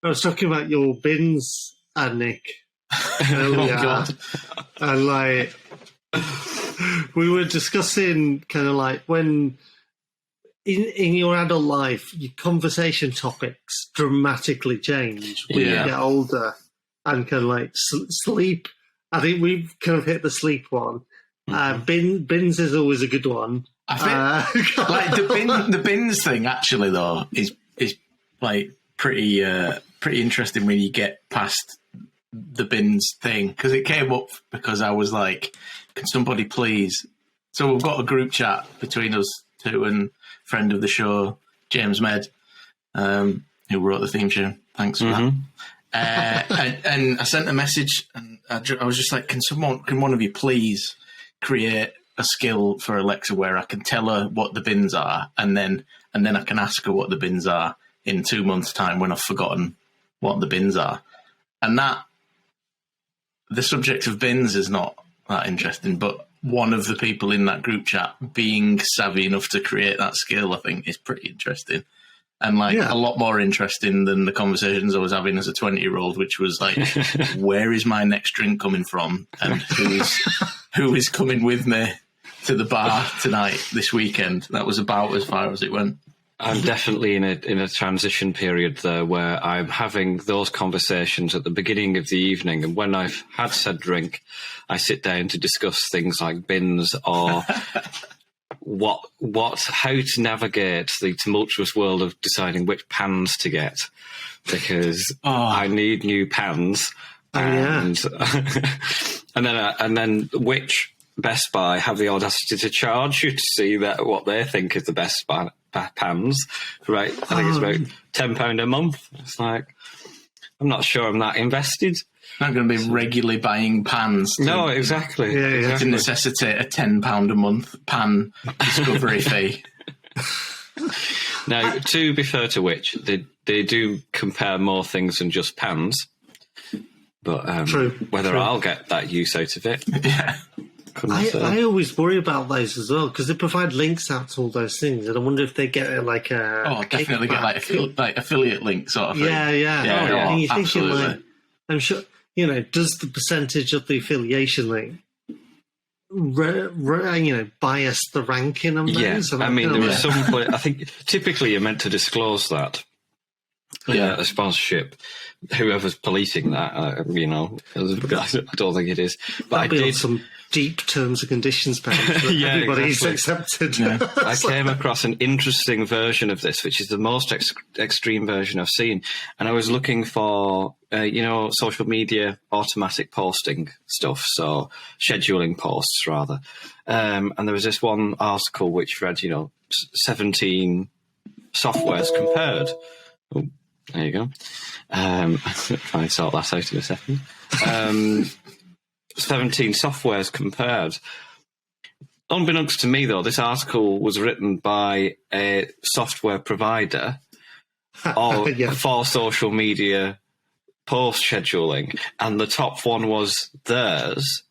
I was talking about your bins, Nick, earlier. Oh, God. And like, we were discussing kind of like when in your adult life, your conversation topics dramatically change when you get older, and kind of like sleep. I think we've kind of hit the sleep one. Bins is always a good one. I think like the bins thing actually though is like pretty interesting when you get past the bins thing, because it came up because I was like, can somebody please? So we've got a group chat between us two and friend of the show, James Med, who wrote the theme tune. Thanks for that. And I sent a message, and I was just like, can one of you please create a skill for Alexa where I can tell her what the bins are, and then I can ask her what the bins are in 2 months' time when I've forgotten what the bins are. And that, the subject of bins is not that interesting, but one of the people in that group chat being savvy enough to create that skill, I think, is pretty interesting. And like a lot more interesting than the conversations I was having as a 20-year-old, which was like, where is my next drink coming from? And who is coming with me to the bar tonight, this weekend? That was about as far as it went. I'm definitely in a transition period there where I'm having those conversations at the beginning of the evening, and when I've had said drink, I sit down to discuss things like bins or how to navigate the tumultuous world of deciding which pans to get, because I need new pans, and and then which Best Buy have the audacity to charge you to see that what they think is the best pans, right? I think it's about £10 a month. It's like, I'm not sure I'm that invested. I'm not going to be regularly buying pans. No, exactly. To necessitate a £10 a month pan discovery fee. Now, to be fair to which, they do compare more things than just pans. But whether I'll get that use out of it, I always worry about those as well, because they provide links out to all those things, and I wonder if they get like a definitely get like affiliate link sort of thing. And you're thinking absolutely. like, I'm sure, does the percentage of the affiliation link bias the ranking of those? Yeah, I mean, there was some I think typically you're meant to disclose that. A sponsorship, whoever's policing that, I don't think it is. But I did some deep terms and conditions page that everybody's accepted. Yeah. I came across an interesting version of this, which is the most extreme version I've seen. And I was looking for, social media automatic posting stuff, so scheduling posts rather. And there was this one article which read, 17 softwares compared. Oh, there you go. Try and sort that out in a second. 17 softwares compared. Unbeknownst to me, though, this article was written by a software provider for social media post scheduling, and the top one was theirs,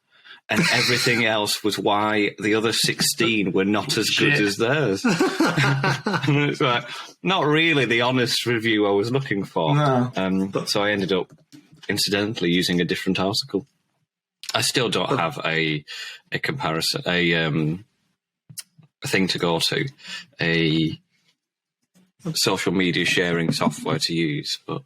and everything else was why the other 16 were not as good as theirs. And it's like, not really the honest review I was looking for. No. So I ended up, incidentally, using a different article. I still don't have a comparison, a thing to go to, a social media sharing software to use, but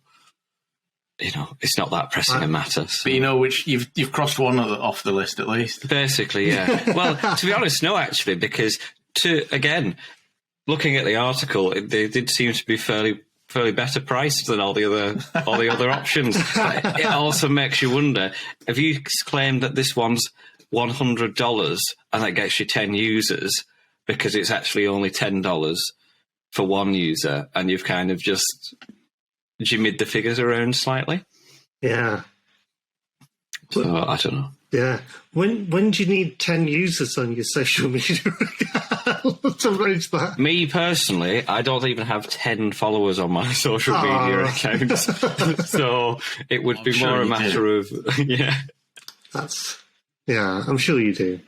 it's not that pressing a matter. So. But which you've crossed one off the list at least. Basically, yeah. Well, to be honest, no, actually, because looking at the article, they did seem to be fairly better priced than all the other options. But it also makes you wonder: if you claim that this one's $100 and that gets you 10 users, because it's actually only $10 for one user, and you've kind of just jimmied the figures around slightly. Yeah. So I don't know. Yeah. When do you need 10 users on your social media account to reach that? Me personally, I don't even have 10 followers on my social media account. So it would be more a matter of I'm sure you do.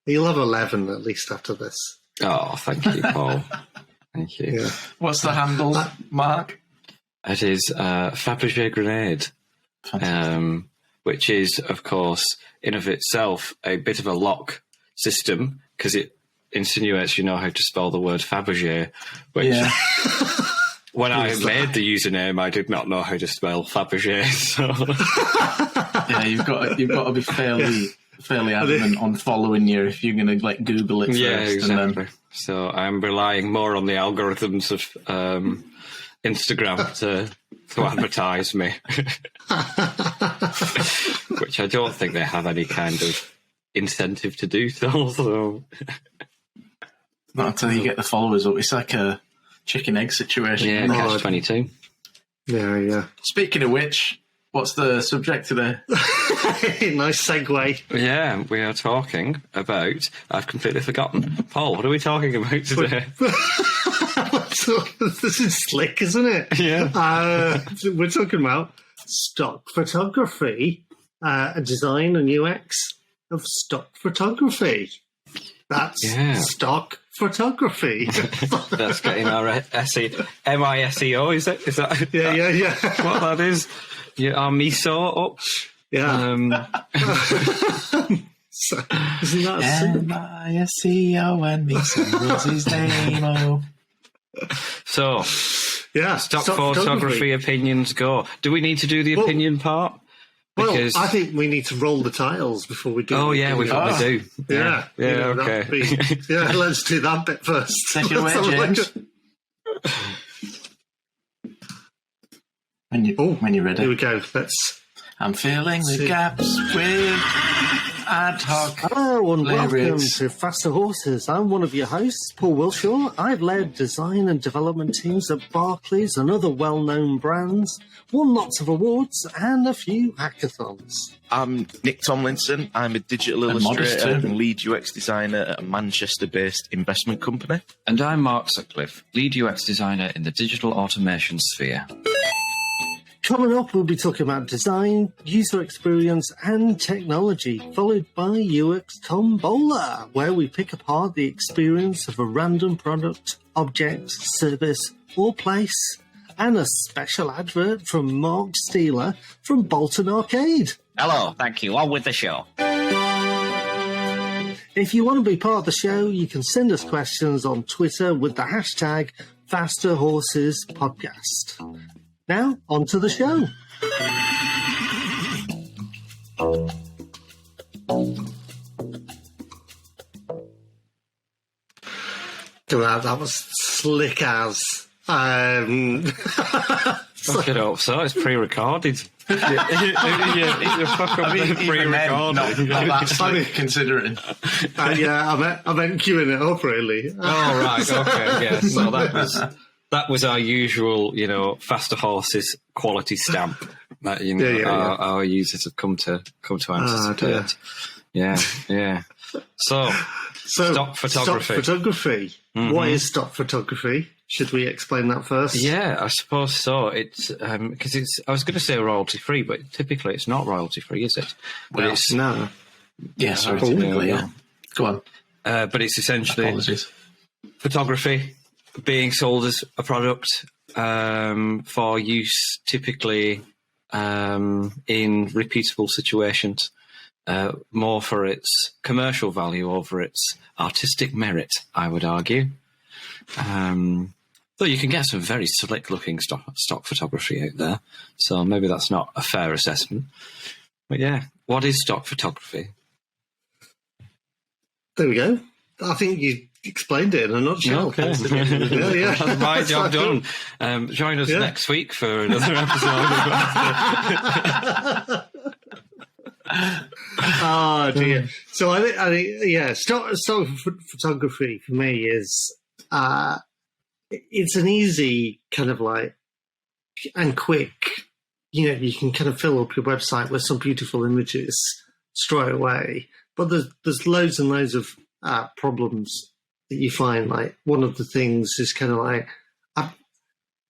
You'll have 11 at least after this. Oh, thank you, Paul. Thank you. Yeah. What's the handle, Mark? It is Fabergé grenade, which is, of course, in of itself a bit of a lock system because it insinuates you know how to spell the word Fabergé, which when I made the username, I did not know how to spell Fabergé. So yeah, you've got to be fairly adamant on following you if you're going to like Google it first. Yeah, exactly. And then... So I'm relying more on the algorithms of Instagram to advertise me, which I don't think they have any kind of incentive to do so. So. Not until you get the followers up. It's like a chicken egg situation. Yeah, catch-22. Yeah. Speaking of which, what's the subject today? Nice segue. Yeah, we are talking about... I've completely forgotten. Paul, what are we talking about today? This is slick, isn't it? Yeah. We're talking about stock photography, design and UX of stock photography. That's stock photography. That's getting our MISEO, is it? Is that? Yeah. What that is? Yeah, our miso up. Yeah. So, isn't that MISEO and miso was his name? Oh. So, stock photography opinions go. Do we need to do the opinion part? Because... Well, I think we need to roll the tiles before we do. Oh yeah, we probably do. Yeah. Okay. Let's do that bit first. Take it away, James. When you're ready. Here we go. I'm filling the gaps with ad hoc. Hello and welcome lyrics. to Faster Horses. I'm one of your hosts, Paul Wilshaw. I've led design and development teams at Barclays and other well-known brands, won lots of awards and a few hackathons. I'm Nick Tomlinson. I'm a digital illustrator and lead UX designer at a Manchester-based investment company. And I'm Mark Sutcliffe, lead UX designer in the digital automation sphere. Coming up, we'll be talking about design, user experience, and technology, followed by UX Tombola, where we pick apart the experience of a random product, object, service, or place, and a special advert from Mark Steeler from Bolton Arcade. Hello, thank you. On with the show. If you want to be part of the show, you can send us questions on Twitter with the hashtag FasterHorsesPodcast. Now, on to the show. That was slick as. Fuck it up, so it's pre-recorded. Fuck up pre-recorded. Not that considering. I meant queuing it up, really. Oh, right, okay, yeah. So that was our usual, Faster Horses quality stamp that our users have come to anticipate. Yeah. So stock photography. Stock photography. Mm-hmm. What is stock photography? Should we explain that first? Yeah, I suppose so. It's because I was going to say royalty free, but typically it's not royalty free, is it? But it's no. Yeah, sorry, typically, yeah. Go on. But it's essentially Apologies. Photography being sold as a product for use typically in repeatable situations, more for its commercial value over its artistic merit, I would argue. Though you can get some very slick-looking stock photography out there, so maybe that's not a fair assessment. But yeah, what is stock photography? There we go. I think you explained it in a nutshell. Okay. Yeah. That's my job done. Join us next week for another episode. Oh dear. So I think stock photography for me is it's an easy kind of like and quick. You can kind of fill up your website with some beautiful images straight away. But there's loads and loads of problems that you find. Like one of the things is kind of like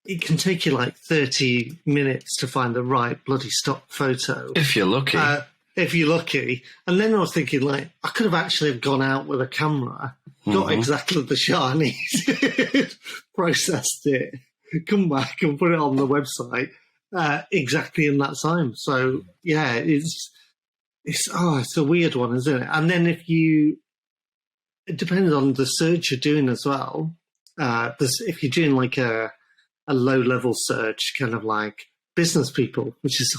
it can take you like 30 minutes to find the right bloody stock photo. If you're lucky. And then I was thinking, like, I could have actually gone out with a camera, got exactly the shot I needed, processed it, come back and put it on the website exactly in that time. So yeah, it's a weird one, isn't it? And then it depends on the search you're doing as well. If you're doing like a low level search, kind of like business people, which is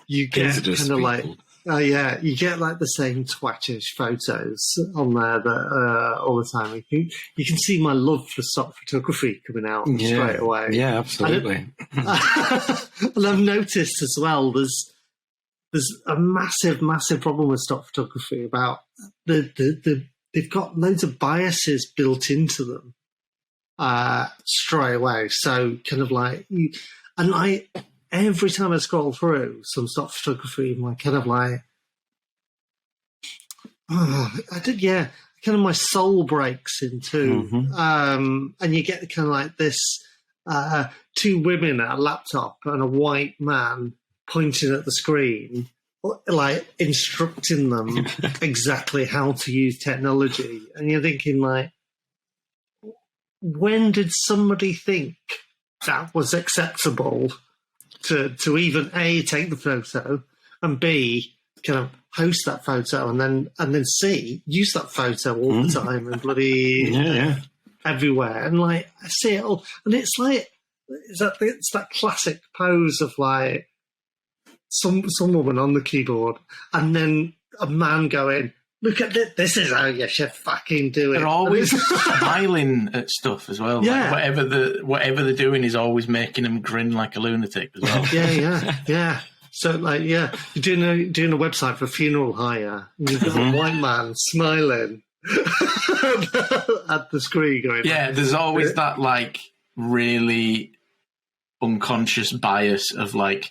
you get kind of like. You get like the same twattish photos on there that all the time. You can see my love for stock photography coming out straight away. Yeah, absolutely. And I've noticed as well. There's a massive problem with stock photography about they've got loads of biases built into them straight away. So kind of like every time I scroll through some stock photography, my kind of like, kind of my soul breaks in two. And you get kind of like this, two women at a laptop and a white man pointing at the screen, like instructing them exactly how to use technology. And you're thinking like, when did somebody think that was acceptable? To even A, take the photo, and B, kind of host that photo, and then C, use that photo all the time and bloody everywhere. And like I see it all, and it's like it's that classic pose of like some woman on the keyboard, and then a man going, "Look at this! This is how you should fucking do it." They're always smiling at stuff as well. Yeah. Like whatever they're doing is always making them grin like a lunatic as well. Yeah. So like, you're doing a website for funeral hire, and you've got a white man smiling at the screen going. Yeah, there's always that like really unconscious bias of like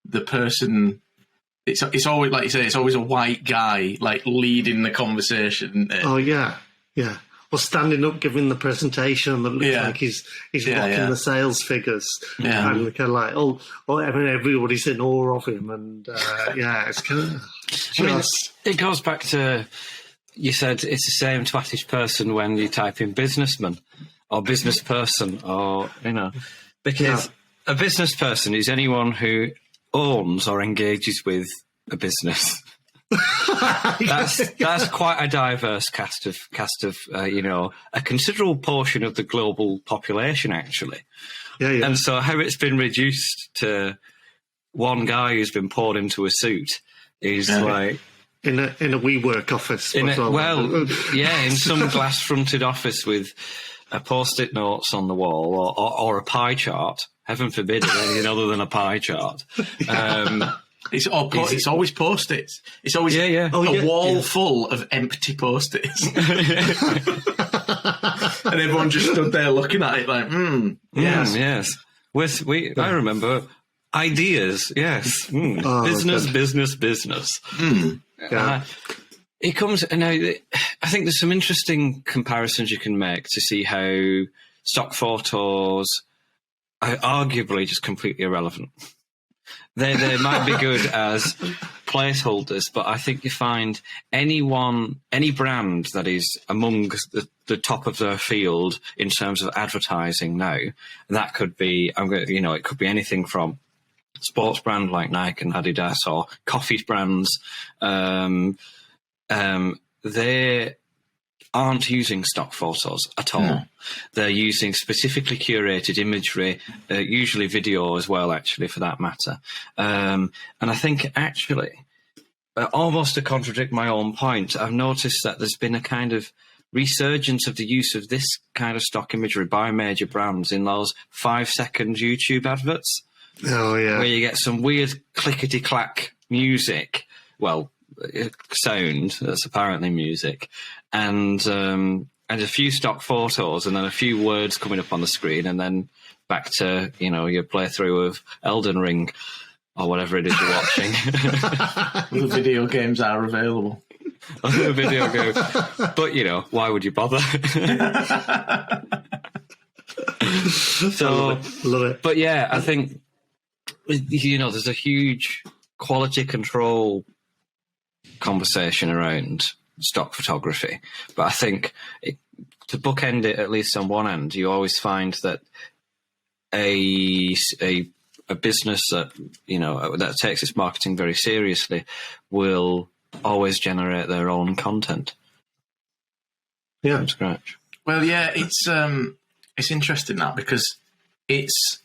the person. It's always, like you say, it's always a white guy like leading the conversation. Oh yeah. Or standing up giving the presentation that looks like he's rocking the sales figures. Yeah. And kind of like everybody's in awe of him, and it's kind of. I mean, it goes back to, you said it's the same twattish person when you type in businessman or business person, or because a business person is anyone who owns or engages with a business. That's quite a diverse cast of a considerable portion of the global population, actually. Yeah. And so how it's been reduced to one guy who's been poured into a suit is like in a WeWork office. In some glass-fronted office with a post-it notes on the wall or a pie chart. Heaven forbid anything other than a pie chart. It's always post-its. It's always a wall full of empty post-its. And everyone just stood there looking at it like, yes. I remember ideas, yes. Business. It comes, and I think there's some interesting comparisons you can make to see how stock photos are arguably just completely irrelevant. They might be good as placeholders, but I think you find any brand that is among the top of their field in terms of advertising now, that could be, it could be anything from sports brand like Nike and Adidas or coffee brands. They aren't using stock photos at all. No. They're using specifically curated imagery, usually video as well, actually, for that matter. And I think, actually, almost to contradict my own point, I've noticed that there's been a kind of resurgence of the use of this kind of stock imagery by major brands in those 5-second YouTube adverts. Oh, yeah. Where you get some weird clickety-clack music, sound that's apparently music, and a few stock photos, and then a few words coming up on the screen, and then back to your playthrough of Elden Ring or whatever it is you're watching. The video games are available. Video game, but why would you bother? So, love it. But yeah, I think there's a huge quality control conversation around stock photography, but I think to bookend it, at least on one end, you always find that a business that that takes its marketing very seriously will always generate their own content from scratch. Well, yeah, it's interesting that, because it's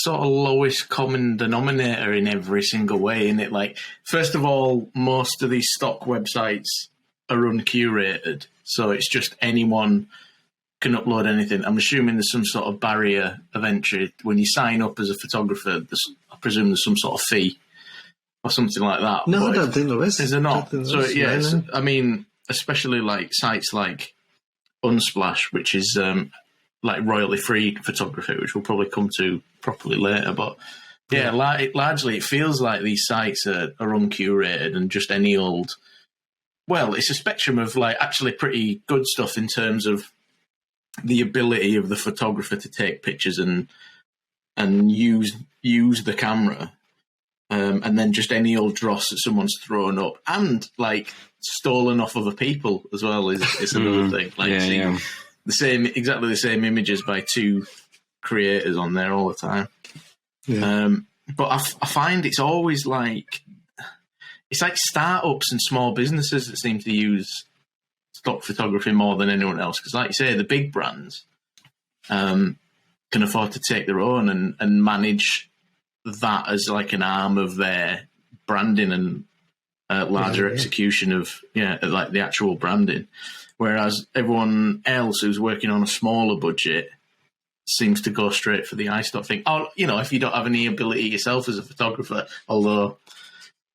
sort of lowest common denominator in every single way, isn't it? Like, first of all, most of these stock websites are uncurated, so it's just anyone can upload anything. I'm assuming there's some sort of barrier of entry when you sign up as a photographer. I presume there's some sort of fee or something like that. No, I don't think there is. Is there not? So yeah, I mean, especially like sites like Unsplash, which is like royalty-free photography, which we'll probably come to properly later. But yeah, largely it feels like these sites are uncurated and just any old. Well, it's a spectrum of like actually pretty good stuff in terms of the ability of the photographer to take pictures and use the camera, and then just any old dross that someone's thrown up and like stolen off other people as well is another thing. Like exactly the same images by two creators on there all the time. Yeah. But I find it's always like it's like startups and small businesses that seem to use stock photography more than anyone else, because like you say, the big brands can afford to take their own and manage that as like an arm of their branding and larger execution of like the actual branding, whereas everyone else who's working on a smaller budget seems to go straight for the iStock thing. Or, if you don't have any ability yourself as a photographer, although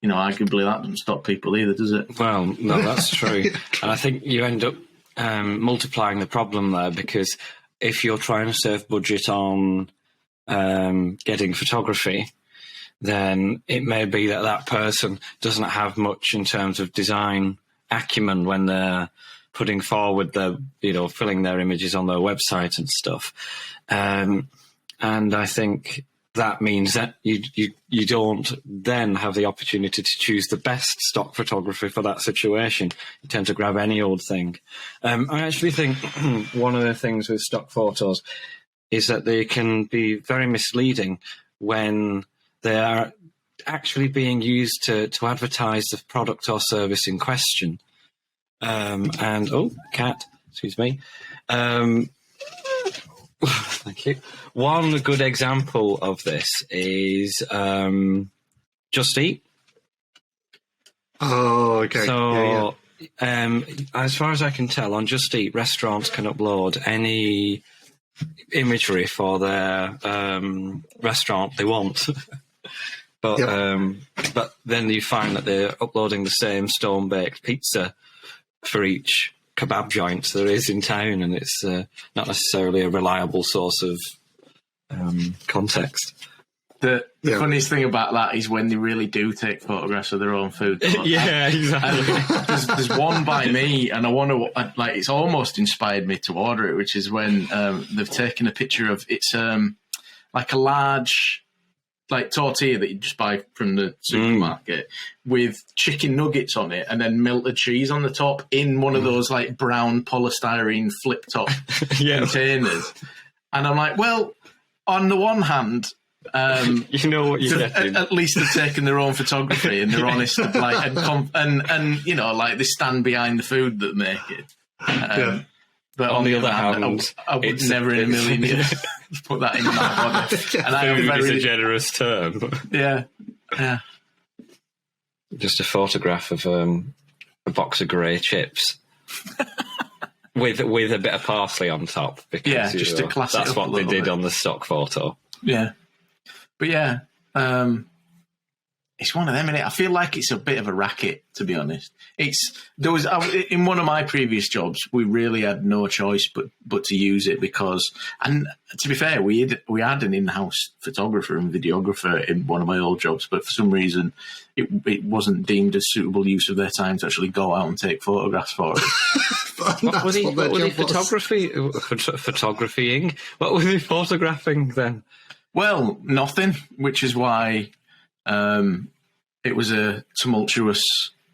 arguably that doesn't stop people either, does it? Well, no, that's true. And I think you end up multiplying the problem there, because if you're trying to save budget on getting photography, then it may be that person doesn't have much in terms of design acumen when they're putting forward their, filling their images on their website and stuff. And I think that means that you don't then have the opportunity to choose the best stock photography for that situation. You tend to grab any old thing. I actually think one of the things with stock photos is that they can be very misleading when they are actually being used to advertise the product or service in question. Cat, excuse me. Thank you. One good example of this is Just Eat. Oh, okay. So, as far as I can tell, on Just Eat, restaurants can upload any imagery for their restaurant they want. But then you find that they're uploading the same stone-baked pizza for each kebab joint there is in town, and it's not necessarily a reliable source of context. The funniest thing about that is when they really do take photographs of their own food. Yeah, exactly. There's one by me, and I want to it's almost inspired me to order it, which is when they've taken a picture of it's like a large tortilla that you just buy from the supermarket with chicken nuggets on it and then melted cheese on the top in one of those like brown polystyrene flip top containers. And I'm like, well, on the one hand, you know what you're getting. At least they're taking their own photography and they're honest, and they stand behind the food that they make it. But on the other hand, I would never in a million years put that in my body. And I food is a generous term. Yeah. Just a photograph of a box of grey chips with a bit of parsley on top. Because, just to class it up. That's what they did on the stock photo. Yeah. But it's one of them, innit? I feel like it's a bit of a racket, to be honest. In one of my previous jobs, we really had no choice but to use it because, and to be fair, we had an in-house photographer and videographer in one of my old jobs, but for some reason, it wasn't deemed a suitable use of their time to actually go out and take photographs for it. What was he photographying? What was he photographing then? Well, nothing, which is why it was a tumultuous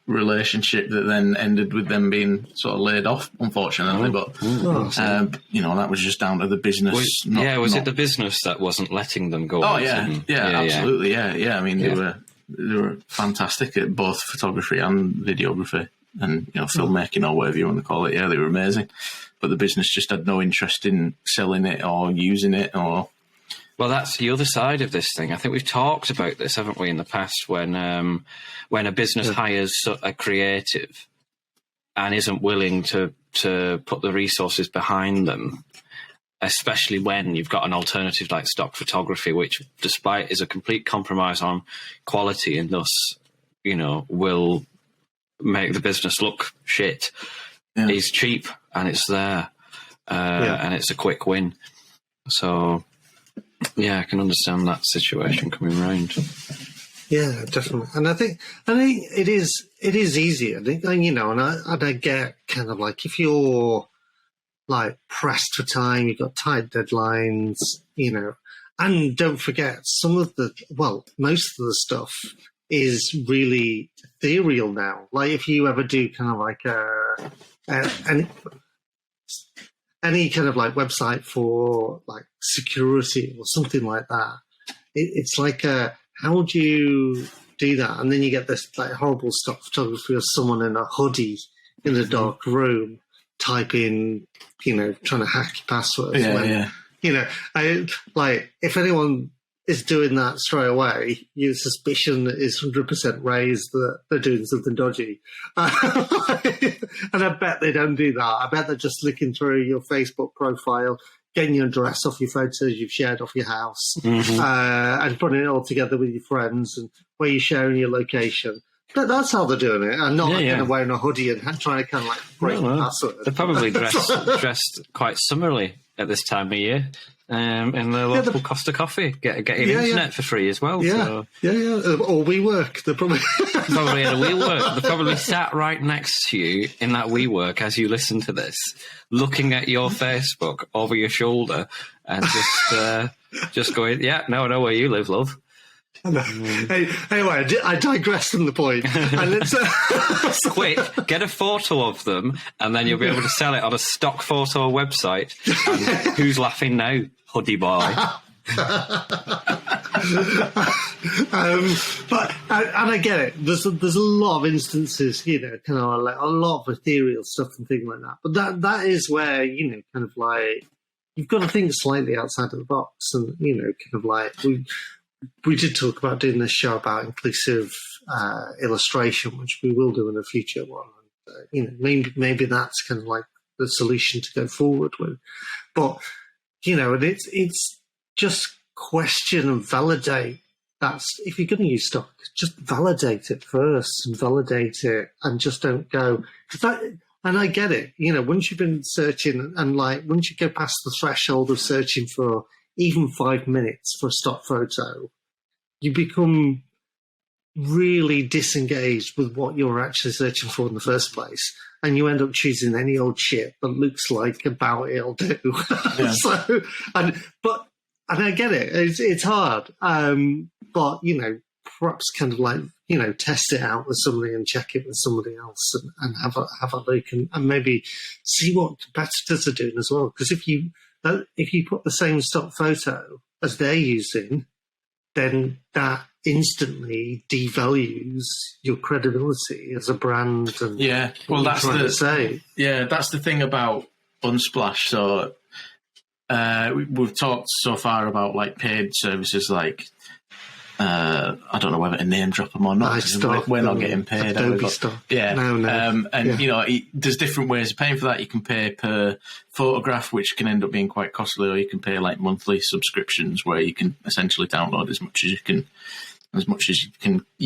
relationship that then ended with them being sort of laid off, unfortunately. But that was just down to the business. Was it the business that wasn't letting them go? Oh absolutely, yeah. I mean, they were fantastic at both photography and videography, and filmmaking or whatever you want to call it. Yeah, they were amazing, but the business just had no interest in selling it or using it or. Well, that's the other side of this thing. I think we've talked about this, haven't we, in the past, when a business hires a creative and isn't willing to put the resources behind them, especially when you've got an alternative like stock photography, which, despite is a complete compromise on quality and thus, will make the business look shit, is cheap and it's there, and it's a quick win. So. Yeah, I can understand that situation coming round. Yeah, definitely, and I think it is easier. And I get kind of like if you're like pressed for time, you've got tight deadlines, and don't forget most of the stuff is really ethereal now. Like if you ever do kind of like any kind of like website for like security or something like that, it's like how do you do that? And then you get this like horrible stock photography of someone in a hoodie in a dark room typing, trying to hack your passwords. If anyone is doing that straight away, your suspicion is 100% raised that they're doing something dodgy. And I bet they don't do that. I bet they're just looking through your Facebook profile, getting your address off your photos you've shared off your house, and putting it all together with your friends and where you're sharing your location. But that's how they're doing it, and not kind of wearing a hoodie and trying to kind of like break the password. They're probably dressed quite summarily at this time of year. In the local Costa Coffee, getting internet for free as well. Or WeWork. They're probably probably at a WeWork. They're probably sat right next to you in that WeWork as you listen to this, looking at your Facebook over your shoulder and just going, "Yeah, no, I know where you live, love." Anyway, I digress from the point. And let's quick, get a photo of them, and then you'll be able to sell it on a stock photo website. And who's laughing now, hoodie boy? But I get it. There's a lot of instances, kind of like a lot of ethereal stuff and things like that. But that is where kind of like you've got to think slightly outside of the box, and kind of like we did talk about doing this show about inclusive illustration, which we will do in a future one. Maybe that's kind of like the solution to go forward with. But and it's just question and validate. That's if you're going to use stock, just validate it first and validate it, and just don't go. And I get it. Once you've been searching and like once you go past the threshold of searching for even 5 minutes for a stock photo, you become really disengaged with what you're actually searching for in the first place. And you end up choosing any old shit that looks like about it'll do. Yeah. And I get it. It's hard. But, perhaps kind of like, test it out with somebody and check it with somebody else and have a look and maybe see what competitors are doing as well. Because if you put the same stock photo as they're using, then that instantly devalues your credibility as a brand. And that's the thing about Unsplash. So we've talked so far about like paid services like. I don't know whether to name drop them or not. We're not getting paid. There's different ways of paying for that. You can pay per photograph, which can end up being quite costly, or you can pay like monthly subscriptions where you can essentially download as much as you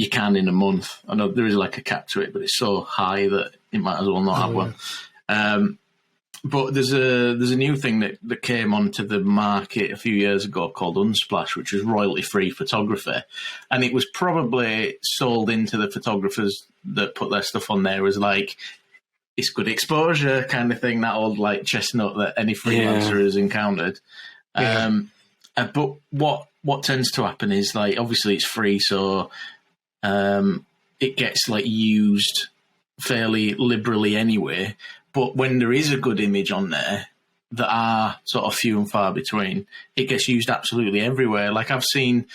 can in a month. I know there is like a cap to it, but it's so high that it might as well not have one. But there's a new thing that came onto the market a few years ago called Unsplash, which was royalty-free photography. And it was probably sold into the photographers that put their stuff on there as like, it's good exposure kind of thing, that old like chestnut that any freelancer has encountered. But what tends to happen is like, obviously it's free, so it gets like used fairly liberally anyway. But when there is a good image on there that are sort of few and far between, it gets used absolutely everywhere. Like I've seen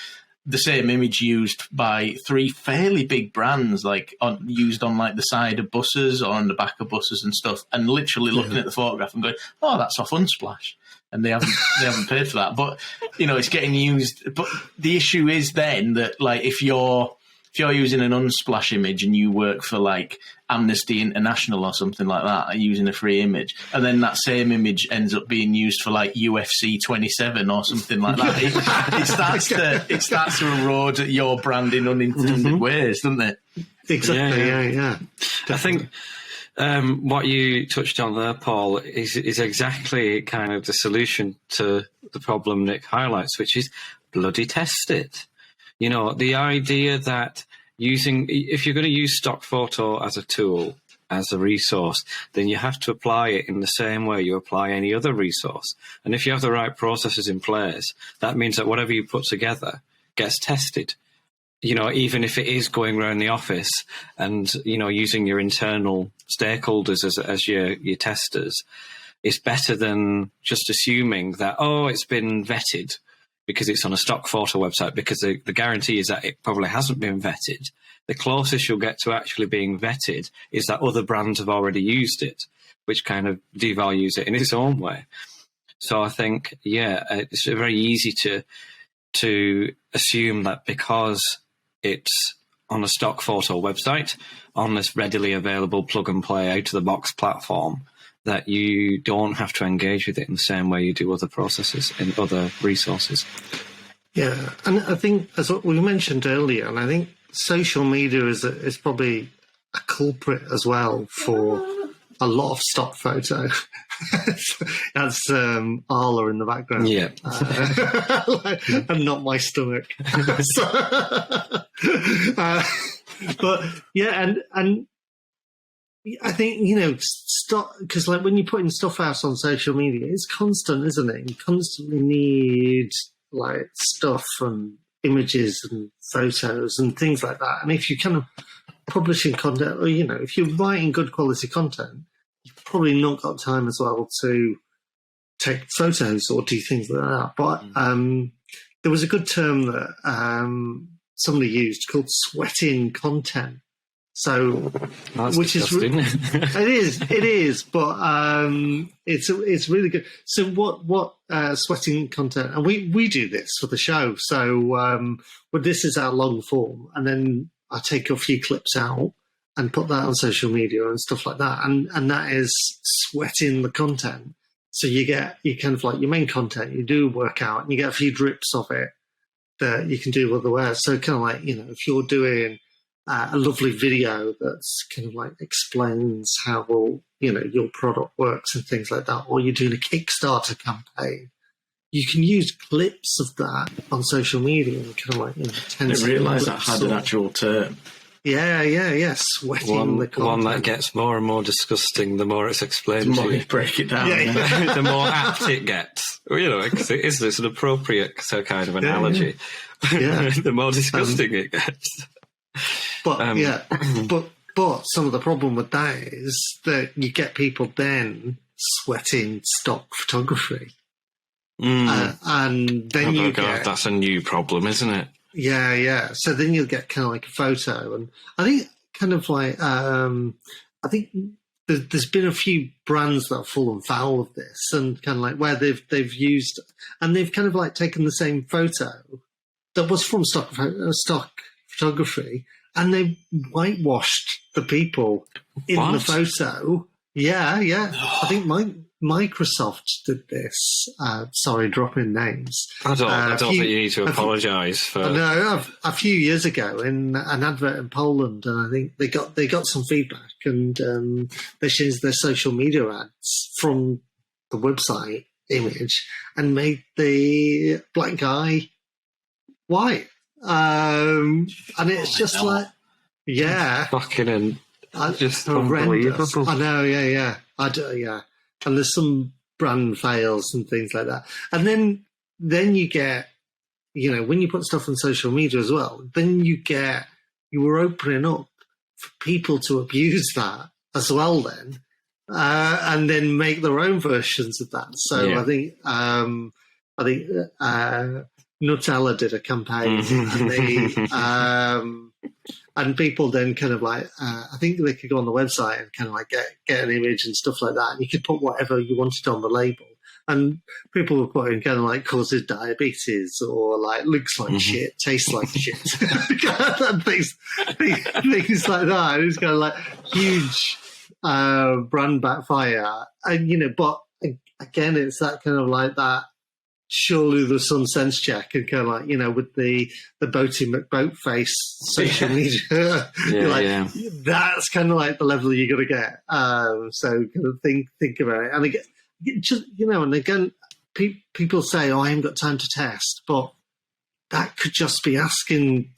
the same image used by 3 fairly big brands, like used on like the side of buses or on the back of buses and stuff, and literally looking at the photograph and going, "Oh, that's off Unsplash," and they haven't paid for that. But it's getting used. But the issue is then that like if you're using an Unsplash image and you work for like Amnesty International or something like that, using a free image, and then that same image ends up being used for like UFC 27 or something like that, it starts to erode your brand in unintended ways, doesn't it? Exactly. Yeah. I think what you touched on there, Paul, is exactly kind of the solution to the problem Nick highlights, which is bloody test it. The idea that if you're going to use stock photo as a tool, as a resource, then you have to apply it in the same way you apply any other resource. And if you have the right processes in place, that means that whatever you put together gets tested. Even if it is going around the office and, using your internal stakeholders as your testers, it's better than just assuming that, it's been vetted because it's on a stock photo website, because the guarantee is that it probably hasn't been vetted. The closest you'll get to actually being vetted is that other brands have already used it, which kind of devalues it in its own way. So I think, it's very easy to assume that because it's on a stock photo website, on this readily available plug-and-play out-of-the-box platform, that you don't have to engage with it in the same way you do other processes and other resources. Yeah, and I think, as what we mentioned earlier, and I think social media is probably a culprit as well for a lot of stock photo. That's Arla in the background. Yeah. And not my stomach. But yeah, and I think, stock, because like when you're putting stuff out on social media, it's constant, isn't it? You constantly need like stuff and images and photos and things like that. And if you're kind of publishing content, or, if you're writing good quality content, you've probably not got time as well to take photos or do things like that. But there was a good term that somebody used called sweating content. So, that's which disgusting. it is, but it's really good. So what sweating content, and we do this for the show. So this is our long form, and then I take a few clips out and put that on social media and stuff like that, and that is sweating the content. So you kind of like your main content, you do work out, and you get a few drips of it that you can do otherwise. So kind of like if you're doing a lovely video that's kind of like explains how your product works and things like that, or you're doing a Kickstarter campaign, you can use clips of that on social media and kind of like 10 I didn't realise that clips had an actual term. Yeah, sweating the content. One that gets more and more disgusting the more it's explained The more to you you. break it down. The more apt it gets. Because it's an appropriate kind of analogy. Yeah. The more disgusting it gets. But but some of the problem with that is that you get people then sweating stock photography, and then that's a new problem, isn't it? Yeah. So then you'll get kind of like a photo, and I think kind of like I think there's been a few brands that have fallen foul of this, and kind of like where they've used, and they've kind of like taken the same photo that was from stock photography, and they whitewashed the people in the photo. Yeah. I think Microsoft did this. Sorry, dropping names. I don't think you need to apologise for. No, a few years ago in an advert in Poland, and I think they got some feedback, and they changed their social media ads from the website image and made the black guy white. And it's just fucking just horrendous. unbelievable. I know, yeah. And there's some brand fails and things like that. And then you get, when you put stuff on social media as well, then you were opening up for people to abuse that as well then, and then make their own versions of that. So Yeah. I think Nutella did a campaign, and they and people then kind of like I think they could go on the website and kind of like get an image and stuff like that, and you could put whatever you wanted on the label. And people were putting kind of like causes diabetes or like looks like shit, tastes like shit, and things like that. It was kind of like huge brand backfire, and but again, it's that kind of like that. Surely the sun sense check and kind of like with the Boaty McBoatface social media, that's kind of like the level you got to get. So kind of think about it, and again, just and again, people say, "Oh, I haven't got time to test," but that could just be asking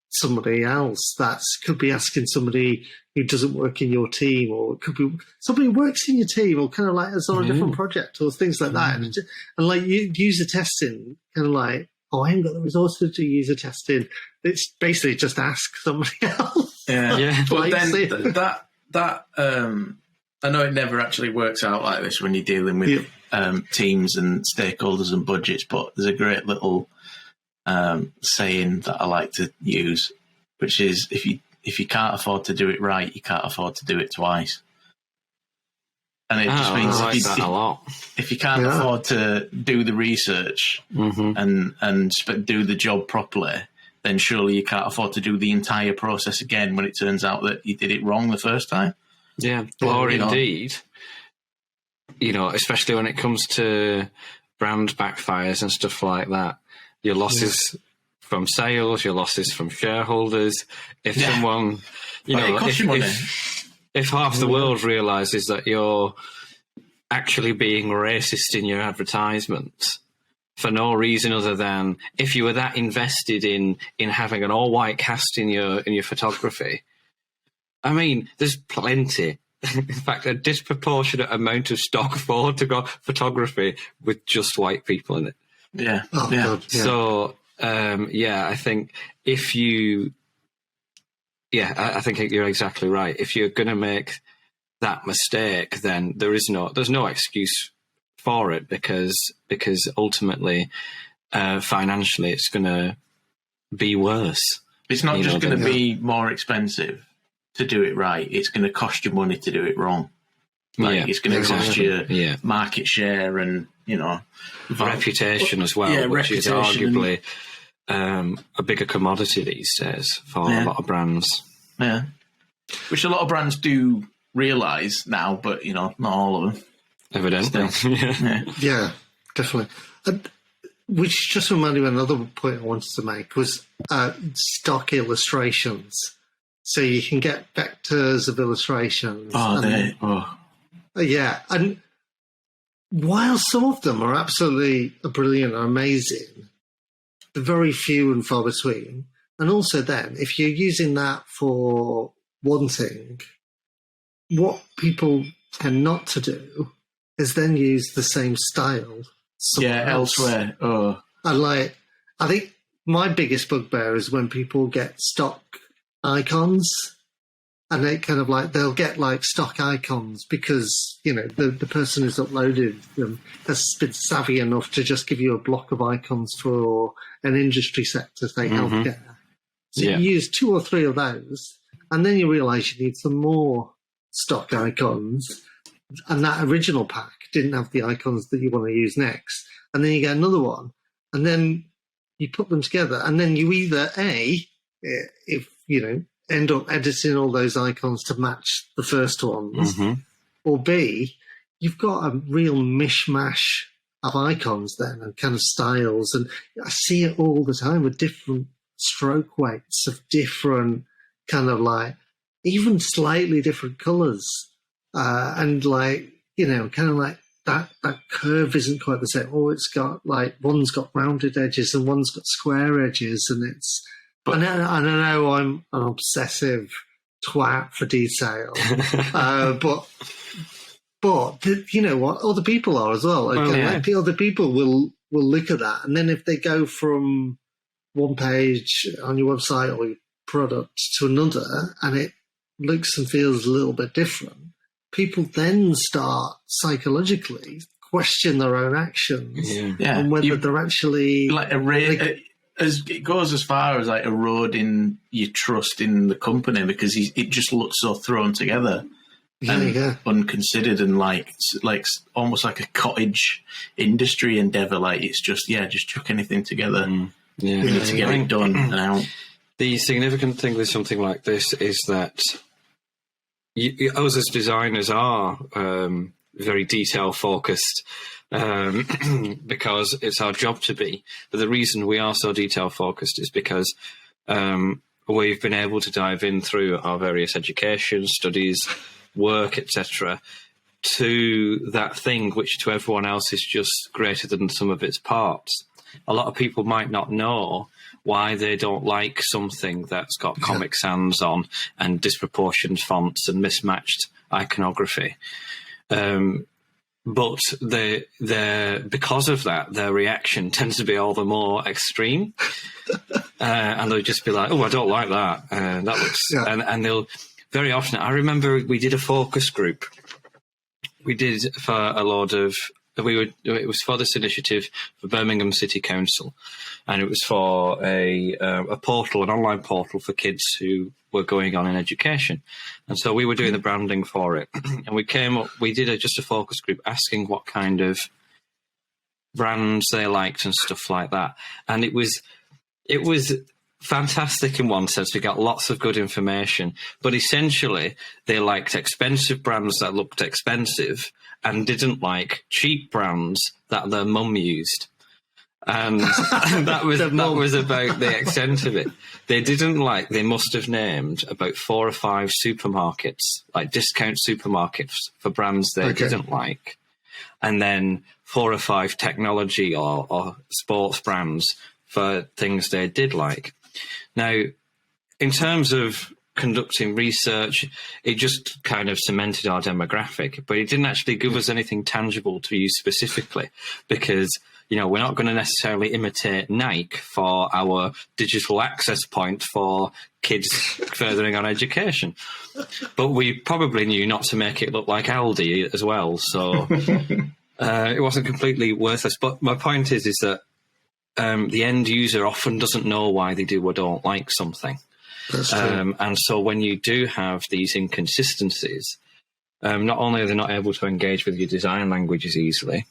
somebody else. That could be asking somebody who doesn't work in your team, or it could be somebody who works in your team, or kind of like is on a different project, or things like that. And like user testing, kind of like, "Oh, I haven't got the resources to user testing." It's basically just ask somebody else. Yeah. But then that I know it never actually works out like this when you're dealing with teams and stakeholders and budgets, but there's a great little saying that I like to use, which is if you can't afford to do it right, you can't afford to do it twice. And it just means I like that a lot. If you can't afford to do the research and do the job properly, then surely you can't afford to do the entire process again when it turns out that you did it wrong the first time. Yeah, or indeed, especially when it comes to brand backfires and stuff like that, your losses from sales, your losses from shareholders. If someone, if half the world realises that you're actually being racist in your advertisements for no reason other than if you were that invested in having an all-white cast in your photography. I mean, there's plenty. In fact, a disproportionate amount of stock photography with just white people in it. Yeah. God, yeah. So, I think if you... I think you're exactly right. If you're going to make that mistake, then there's no excuse for it because ultimately, financially, it's going to be worse. It's not just going to be more expensive to do it right. It's going to cost you money to do it wrong. It's going to cost you market share and reputation as well, which is arguably a bigger commodity these days for a lot of brands. Yeah, which a lot of brands do realise now, but not all of them. Evidently, yeah, definitely. Which just reminded me of another point I wanted to make was stock illustrations. So you can get vectors of illustrations. Yeah, and while some of them are absolutely brilliant and amazing, they're very few and far between. And also then, if you're using that for one thing, what people tend not to do is then use the same style somewhere else. Elsewhere. And I think my biggest bugbear is when people get stock icons, and they kind of they'll get stock icons because the person who's uploaded them has been savvy enough to just give you a block of icons for an industry sector, say healthcare. So you use 2 or 3 of those, and then you realise you need some more stock icons, and that original pack didn't have the icons that you want to use next, and then you get another one, and then you put them together, and then you either end up editing all those icons to match the first ones, or B, you've got a real mishmash of icons then and kind of styles. And I see it all the time with different stroke weights of different kind of even slightly different colours. And kind of that curve isn't quite the same. Oh, it's got one's got rounded edges and one's got square edges, and it's... And I know I'm an obsessive twat for detail, but you know what? Other people are as well. Other people will look at that, and then if they go from one page on your website or your product to another, and looks and feels a little bit different, people then start psychologically question their own actions and whether they're actually like as it goes as far as like eroding your trust in the company because it just looks so thrown together and unconsidered and like almost like a cottage industry endeavor. Like it's just chuck anything together to get it done. Now, the significant thing with something like this is that us as designers are very detail focused because it's our job to be. But the reason we are so detail focused is because we've been able to dive in through our various education, studies, work, etc., to that thing which to everyone else is just greater than the sum of its parts. A lot of people might not know why they don't like something that's got Comic Sans on and disproportioned fonts and mismatched iconography. But because of that, their reaction tends to be all the more extreme. And they'll just be like, oh, I don't like that. That looks... And they'll... Very often, I remember we did a focus group. We did for a lot of... It was for this initiative for Birmingham City Council, and it was for a portal, an online portal for kids who were going on in education. And so we were doing the branding for it, and we did just a focus group asking what kind of brands they liked and stuff like that. And it was fantastic in one sense. We got lots of good information, but essentially they liked expensive brands that looked expensive and didn't like cheap brands that their mum used. And that was about the extent of it. They must have named about 4 or 5 supermarkets, like discount supermarkets for brands they didn't like. And then 4 or 5 technology or sports brands for things they did like. Now, in terms of conducting research, it just kind of cemented our demographic, but it didn't actually give us anything tangible to use specifically because, we're not going to necessarily imitate Nike for our digital access point for kids furthering on education. But we probably knew not to make it look like Aldi as well, so it wasn't completely worthless. But my point is that the end user often doesn't know why they do or don't like something. That's true. And so when you do have these inconsistencies, not only are they not able to engage with your design languages easily,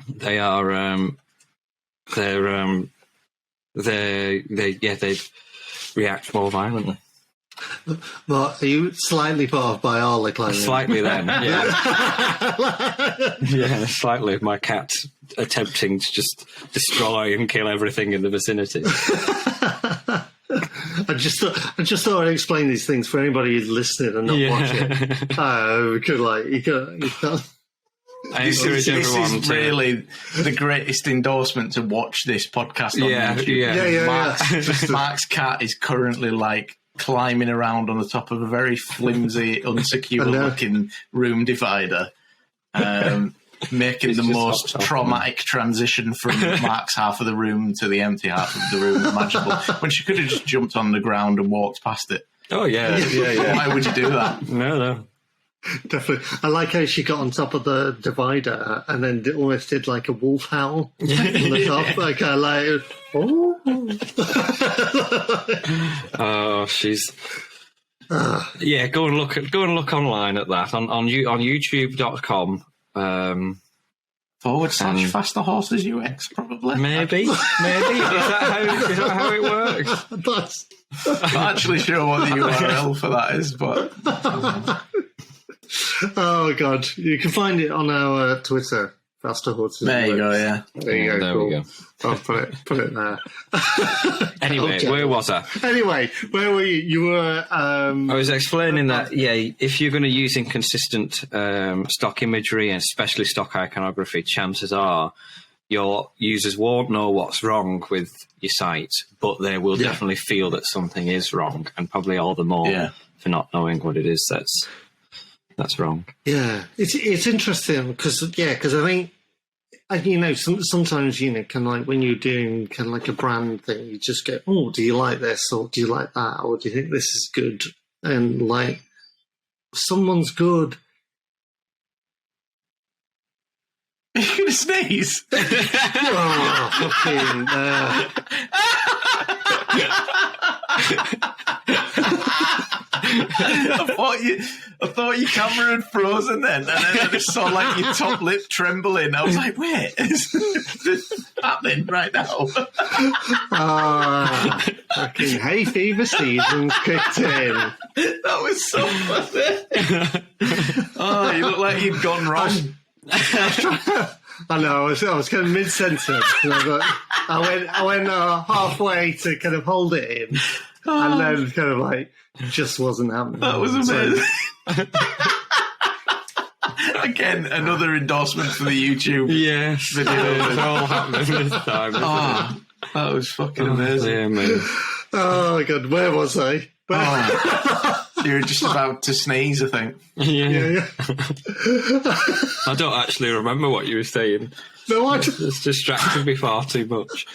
they react more violently. Well, are you slightly put off by our climbing? Slightly then, yeah. Yeah, slightly. My cat attempting to just destroy and kill everything in the vicinity. I just thought I'd explain these things for anybody who's listening and not watching. I encourage everyone is really the greatest endorsement to watch this podcast on YouTube. Yeah. Mark's cat is currently like climbing around on the top of a very flimsy, unsecure-looking room divider, making the most traumatic transition from Mark's half of the room to the empty half of the room imaginable, when she could have just jumped on the ground and walked past it. Oh, yeah. Why would you do that? No. Definitely. I like how she got on top of the divider and then almost did like a wolf howl on the top. Like, oh. Oh, she's... yeah, go and look online at that on youtube.com. / faster horses UX, probably. Maybe. Is that how it works? I'm not actually sure what the URL for that is, but... Oh, God. You can find it on our Twitter. Faster horses. There you go, yeah. There you go. There cool. we go. I'll put it there. Anyway, where was I? Anyway, where were you? You were... I was explaining that, if you're going to use inconsistent stock imagery and especially stock iconography, chances are your users won't know what's wrong with your site, but they will definitely feel that something is wrong, and probably all the more for not knowing what it is that's wrong. Yeah, it's interesting because I think sometimes kind of like when you're doing kind of like a brand thing, you just go, oh, do you like this or do you like that or do you think this is good and like someone's good. Are you going to sneeze? Oh, fucking. I thought your camera had frozen then, and then I just saw like your top lip trembling. I was like, wait, is this happening right now? Fucking hay fever season's kicked in. That was so funny. Oh, you look like you'd gone wrong. I know. I was kind of mid-sentence. I went halfway to kind of hold it in, and then kind of like just wasn't happening. That was amazing. Again, another endorsement for the YouTube. Yes, video. It's all happening this time. That was fucking amazing. Yeah, man. Oh god, where was I? You were just about to sneeze, I think. Yeah. I don't actually remember what you were saying. No, I It's distracted me far too much.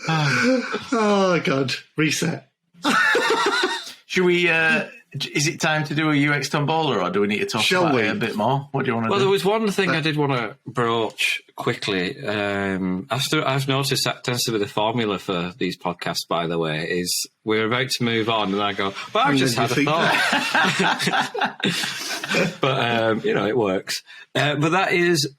Oh god, reset. Should we? Is it time to do a UX Tombola, or do we need to talk about it a bit more? What do you want to do? Well, there was one thing I did want to broach quickly. I've noticed that tends to be the formula for these podcasts, by the way, is we're about to move on, and I go, well, I've just had a thought. But, it works. But that is,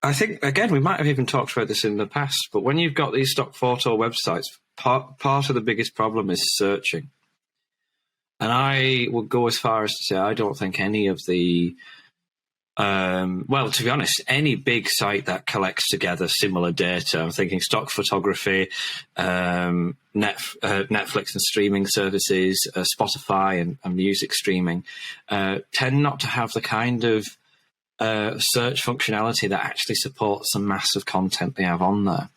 I think, again, we might have even talked about this in the past, but when you've got these stock photo websites, part of the biggest problem is searching. And I would go as far as to say I don't think any of the, to be honest, any big site that collects together similar data, I'm thinking stock photography, Netflix and streaming services, Spotify and music streaming, tend not to have the kind of search functionality that actually supports the massive content they have on there.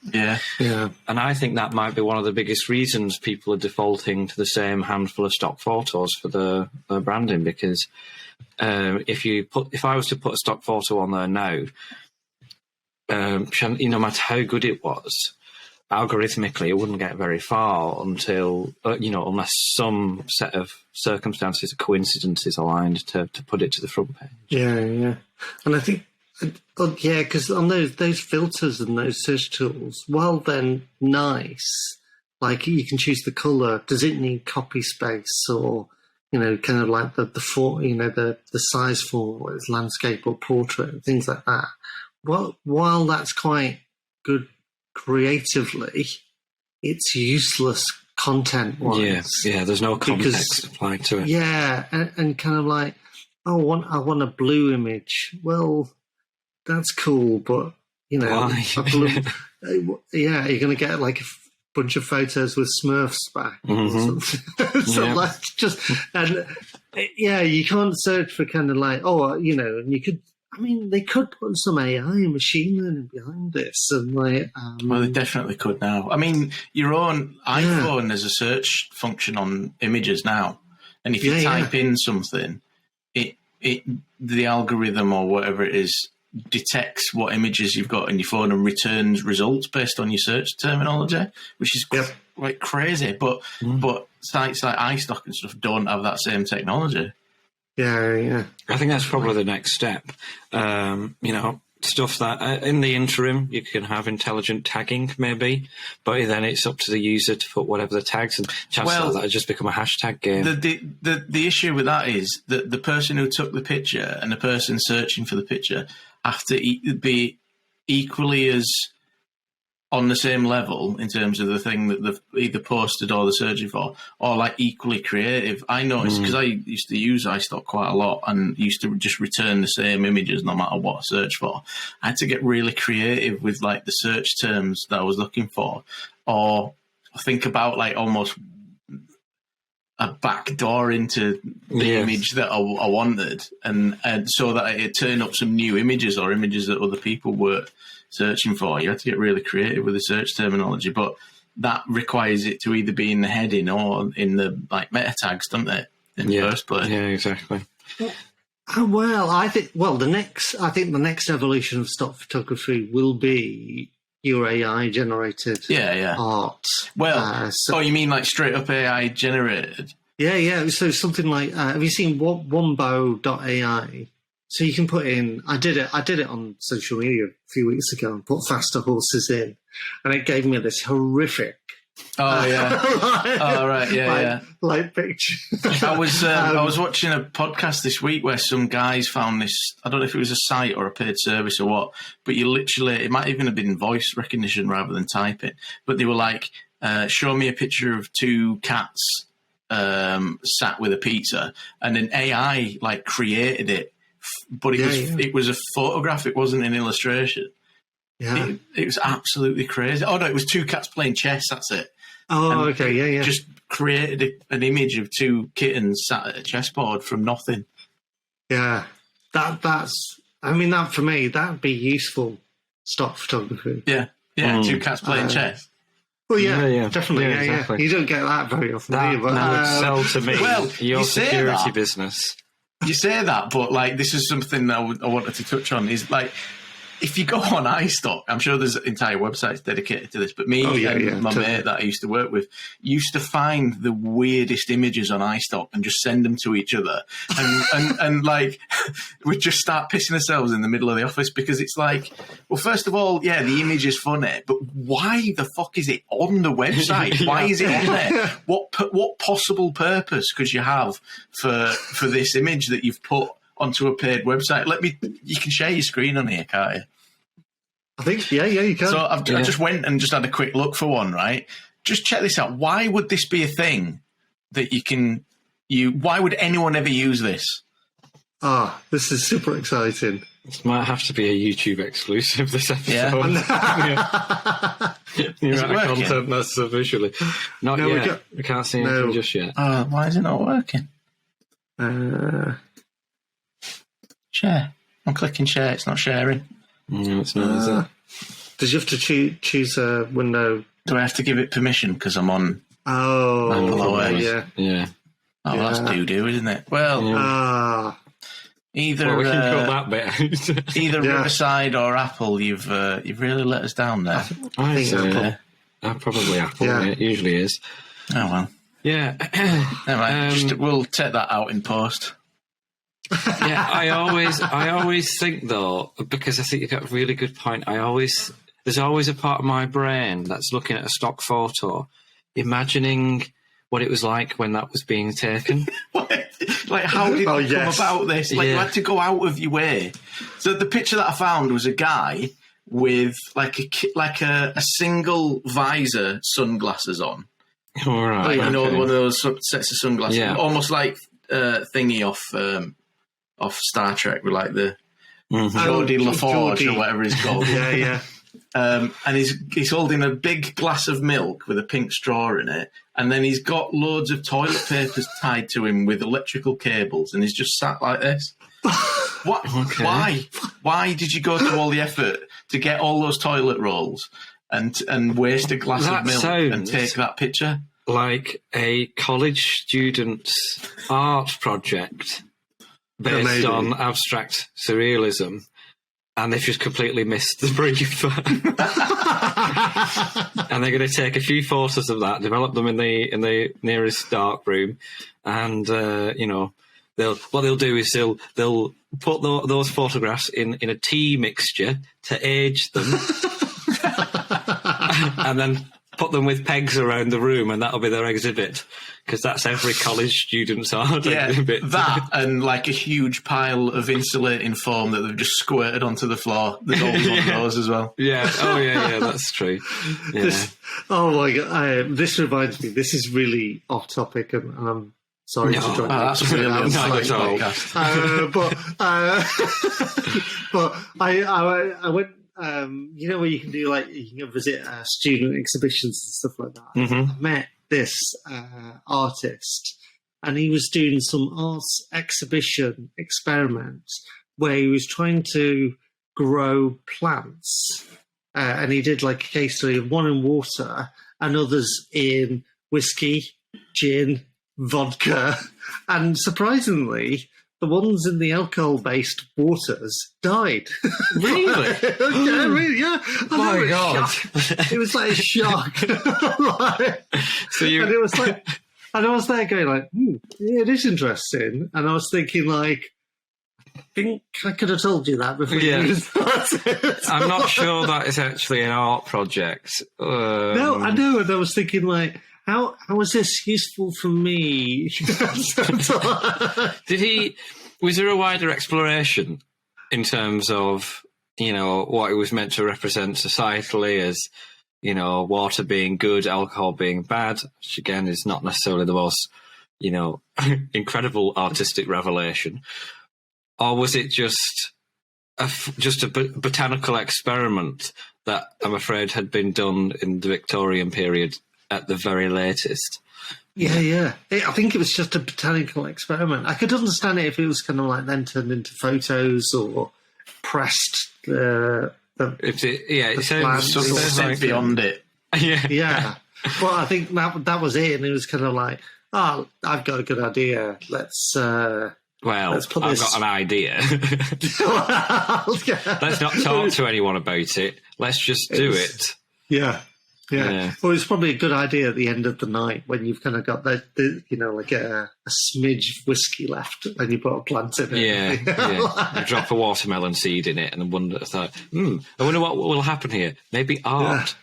Yeah. And I think that might be one of the biggest reasons people are defaulting to the same handful of stock photos for the branding, because if I was to put a stock photo on there now, no matter how good it was, algorithmically it wouldn't get very far until unless some set of circumstances or coincidences aligned to put it to the front page. Yeah. And I think, because on those filters and those search tools, while they're nice, like you can choose the color. Does it need copy space, or kind of like the size for its landscape or portrait, things like that. Well, while that's quite good creatively, it's useless content-wise. Yeah. There's no context applied to it. Yeah, and kind of like, I want a blue image. Well, that's cool, but why? a blue, you're going to get like a bunch of photos with Smurfs back. Mm-hmm. So that's just, and you can't search for kind of like, and you could. I mean, they could put some AI machine learning behind this, and like. Well, they definitely could now. I mean, your own iPhone has a search function on images now, and if you type in something, the algorithm or whatever it is detects what images you've got in your phone and returns results based on your search terminology, which is like crazy. But sites like iStock and stuff don't have that same technology. Yeah. I think that's probably the next step. Stuff that in the interim you can have intelligent tagging, maybe, but then it's up to the user to put whatever the tags, and chances are that'll just become a hashtag game. The issue with that is that the person who took the picture and the person searching for the picture have to be equally as on the same level in terms of the thing that they've either posted or they're searching for, or like equally creative. I noticed, because I used to use iStock quite a lot and used to just return the same images no matter what I search for. I had to get really creative with like the search terms that I was looking for, or think about like almost a back door into the image that I wanted, and so that it turned up some new images or images that other people were searching for. You have to get really creative with the search terminology, but that requires it to either be in the heading or in the like meta tags, don't they? In the first place. Yeah, exactly. Well, I think the next evolution of stock photography will be your AI generated art. Well, you mean like straight up AI generated? Yeah. So something like, have you seen Wombo.ai? So you can put in. I did it on social media a few weeks ago and put faster horses in, and it gave me this horrific. Oh yeah. Like picture. I was watching a podcast this week where some guys found this. I don't know if it was a site or a paid service or what, but you literally, it might even have been voice recognition rather than typing. But they were like, show me a picture of two cats sat with a pizza, and an AI like created it, but it was a photograph. It wasn't an illustration. Yeah, it was absolutely crazy. Oh no, it was two cats playing chess. That's it. Oh, okay, yeah. Just created an image of two kittens sat at a chessboard from nothing. Yeah, that's. I mean, that for me, that'd be useful stock photography. Yeah, two cats playing chess. Well, yeah, definitely. Yeah, exactly. You don't get that very often, do you? But, that would sell to me. Well, your security business. You say that, but like this is something that I wanted to touch on. Is like, if you go on iStock, I'm sure there's entire websites dedicated to this, but me and my mate that I used to work with used to find the weirdest images on iStock and just send them to each other. And like, we'd just start pissing ourselves in the middle of the office because it's like, well, first of all, the image is funny, but why the fuck is it on the website? Why is it on there? What possible purpose could you have for this image that you've put onto a paid website? You can share your screen on here, can't you? I think, you can. So I just went and just had a quick look for one, right? Just check this out. Why would this be a thing that why would anyone ever use this? This is super exciting. This might have to be a YouTube exclusive, this episode. Yeah. The amount of content that's visually. Not yet. We can't see anything just yet. Why is it not working? Share. I'm clicking share. It's not sharing. No, it's not, is it? Does you have to choose a window? Do I have to give it permission because I'm on? Yeah. Oh, well, that's doo-doo, isn't it? Well, either we can cut that bit out. Either Riverside or Apple, you've really let us down there. I think Apple. Probably Apple. Yeah. It usually is. Oh well. Yeah. Anyway, we'll take that out in post. I always think though, because I think you've got a really good point. There's always a part of my brain that's looking at a stock photo, imagining what it was like when that was being taken. Like, how did you come about this? Like, you had to go out of your way. So the picture that I found was a guy with like a single visor sunglasses on. All right. One of those sets of sunglasses, almost like thingy off Star Trek with like the Geordie LaForge or whatever he's called. And he's holding a big glass of milk with a pink straw in it, and then he's got loads of toilet papers tied to him with electrical cables, and he's just sat like this. What? Okay. Why did you go to all the effort to get all those toilet rolls and waste a glass of milk and take that picture? Like a college student's art project based on abstract surrealism, and they've just completely missed the brief. And they're going to take a few photos of that, develop them in the nearest dark room, and what they'll do is they'll put those photographs in a tea mixture to age them, and then put them with pegs around the room, and that'll be their exhibit, because that's every college student's art exhibit. That and like a huge pile of insulating foam that they've just squirted onto the floor. There's always one of those as well. Yeah. Oh yeah, that's true. Yeah. Oh my god! This reminds me. This is really off topic, and I'm sorry to join. That's really podcast. But I went. Where you can do you can visit student exhibitions and stuff like that. Mm-hmm. I met this artist, and he was doing some arts exhibition experiments where he was trying to grow plants, and he did like a case study of one in water and others in whiskey, gin, vodka, and surprisingly, the ones in the alcohol-based waters died. Really? Yeah, really, yeah. My God. It was like a shock. Like, So you... and it was like, and I was there going like, yeah, it is interesting. And I was thinking like, I think I could have told you that before you started. I'm not sure that is actually an art project. No, I know. And I was thinking like, how is this useful for me? Was there a wider exploration in terms of, what it was meant to represent societally as, water being good, alcohol being bad, which again is not necessarily the most, incredible artistic revelation? Or was it just a botanical experiment that I'm afraid had been done in the Victorian period at the very latest? Yeah. I think it was just a botanical experiment. I could understand it if it was kind of like then turned into photos or pressed. It sounds beyond it. Yeah. Well, I think that was it, and it was kind of like, oh, I've got a good idea. Let's put I've got an idea. Let's not talk to anyone about it. Let's just do it. Yeah. Well, it's probably a good idea at the end of the night when you've kind of got like a smidge of whiskey left, and you put a plant in it. Yeah. You drop a watermelon seed in it, and I wonder what will happen here. Maybe art.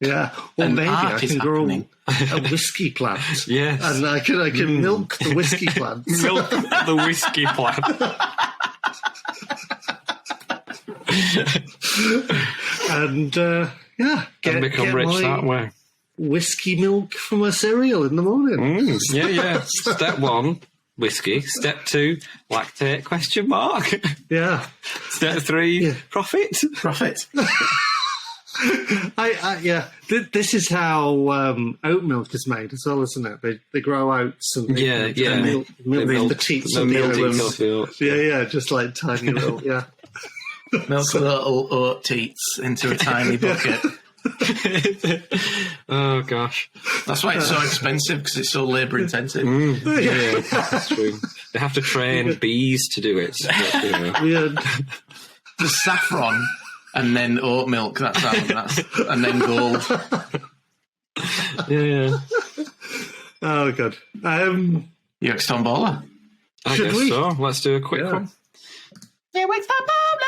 Yeah. Or maybe I can grow a whiskey plant. Yes. And I can milk the whiskey plant. Milk the whiskey plant. And and become rich that way. Whiskey milk from a cereal in the morning. Yeah. Step 1, whiskey. Step 2, lactate ? Yeah. Step 3, profit. This is how oat milk is made as well, isn't it? They grow oats and milk the teats of the oats. Yeah, just like tiny little, Milk little oat teats into a tiny bucket. Oh gosh, that's why it's so expensive, because it's so labour intensive. Yeah, that's true. They have to train bees to do it. The saffron. And then oat milk, and then gold. Yeah. Oh, God. UX Tombola. I guess so. Let's do a quick one. UX Tombola,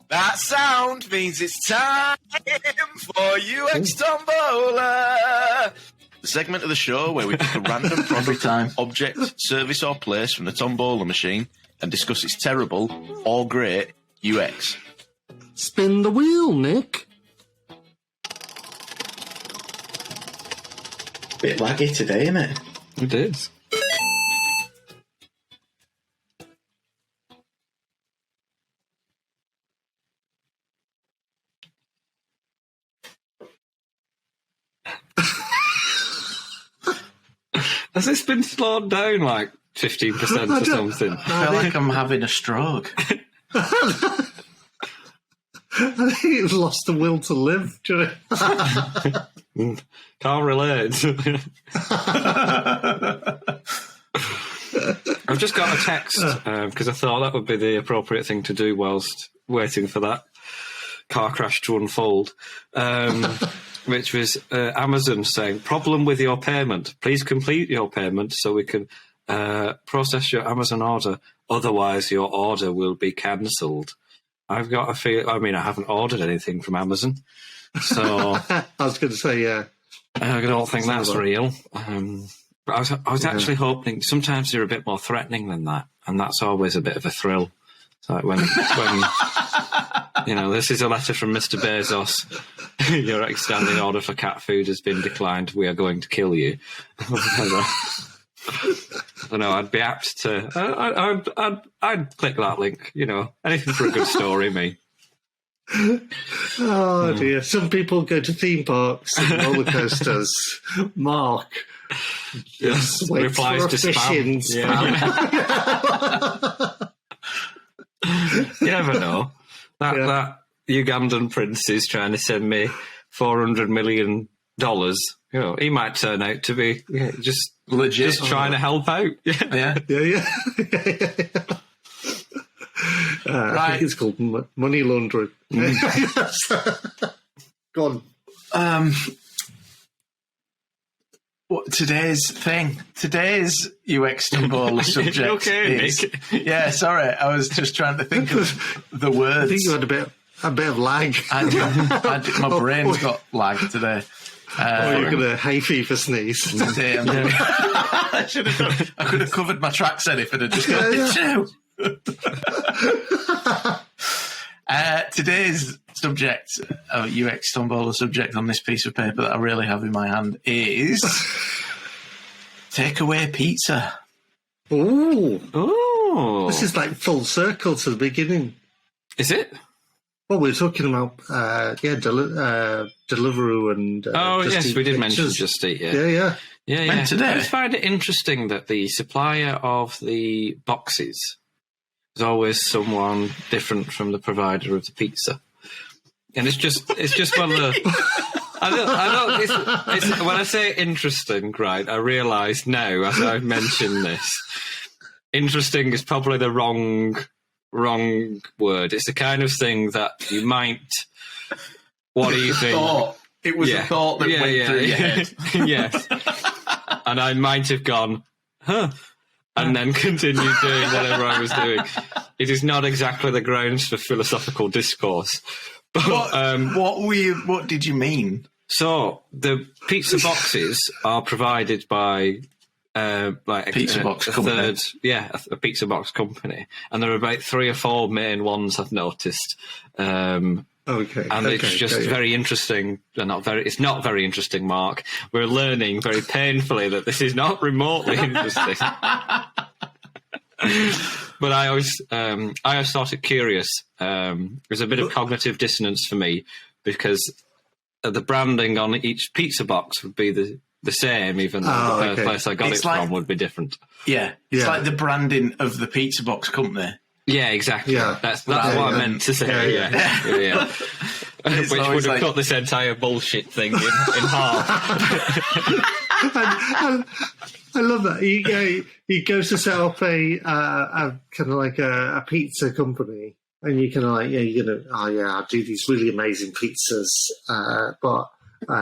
that sound means it's time for UX Tombola. The segment of the show where we pick a random product, object, service or place from the Tombola machine and discuss its terrible or great UX. Spin the wheel, Nick. Bit laggy today, isn't it? It is. Has this been slowed down like 15% or something? I feel like I'm having a stroke. I think you've lost the will to live. Can't relate. I've just got a text because I thought that would be the appropriate thing to do whilst waiting for that car crash to unfold. Which was Amazon saying, problem with your payment. Please complete your payment so we can process your Amazon order. Otherwise, your order will be cancelled. I've got a feel. I mean, I haven't ordered anything from Amazon. So I was going to say, yeah. I don't think that's real. But I was actually hoping, sometimes they're a bit more threatening than that. And that's always a bit of a thrill. It's like when this is a letter from Mr. Bezos. Your outstanding order for cat food has been declined. We are going to kill you. I don't know. I'd be apt to. I'd click that link. Anything for a good story. Me. Oh dear! Some people go to theme parks and roller coasters. Mark just replies to spam. You never know. That Ugandan prince is trying to send me 400 million he might turn out to be just Legit. just trying to help out. Yeah. Yeah. I Right. think it's called money laundering. Go on. Today's UX Tombola subject Okay, is... Nick? Yeah, sorry. I was just trying to think of the words. I think you had a bit of lag. My brain's got lag today. You're going to hay fever sneeze. Today I could have covered my tracks then if it had just gone, today's subject, UX Tombola subject on this piece of paper that I really have in my hand is takeaway pizza. Ooh. Oh, This is like full circle to the beginning. is it? Well, we were talking about, Deliveroo and... Yes, Just we Eat did mention Pictures. Just Eat. Yeah. Yeah. today. I just find it interesting that the supplier of the boxes is always someone different from the provider of the pizza, and it's just one of the. I don't. It's, when I say interesting, right? I realise now as I mention this, interesting is probably the wrong word. It's the kind of thing that you might. What do you think? It was a thought that went through your head. Yes. And I might have gone, and then continued doing whatever I was doing. It is not exactly the grounds for philosophical discourse. But, What did you mean? so the pizza boxes are provided by like Pizza box company. a pizza box company, and there are about 3 or 4 main ones I've noticed. Okay. And it's just very interesting. It's not very interesting, Mark. We're learning very painfully that this is not remotely interesting. But I always thought it curious. There's a bit of cognitive dissonance for me because the branding on each pizza box would be the same, even though the place I got it from would be different. Yeah, it's like the branding of the pizza box company. Yeah, exactly. Yeah. That's what I meant to say. Yeah. Which would have cut this entire bullshit thing in half. I love that. He goes to set up a kind of like a pizza company, and you kind of like, I do these really amazing pizzas, but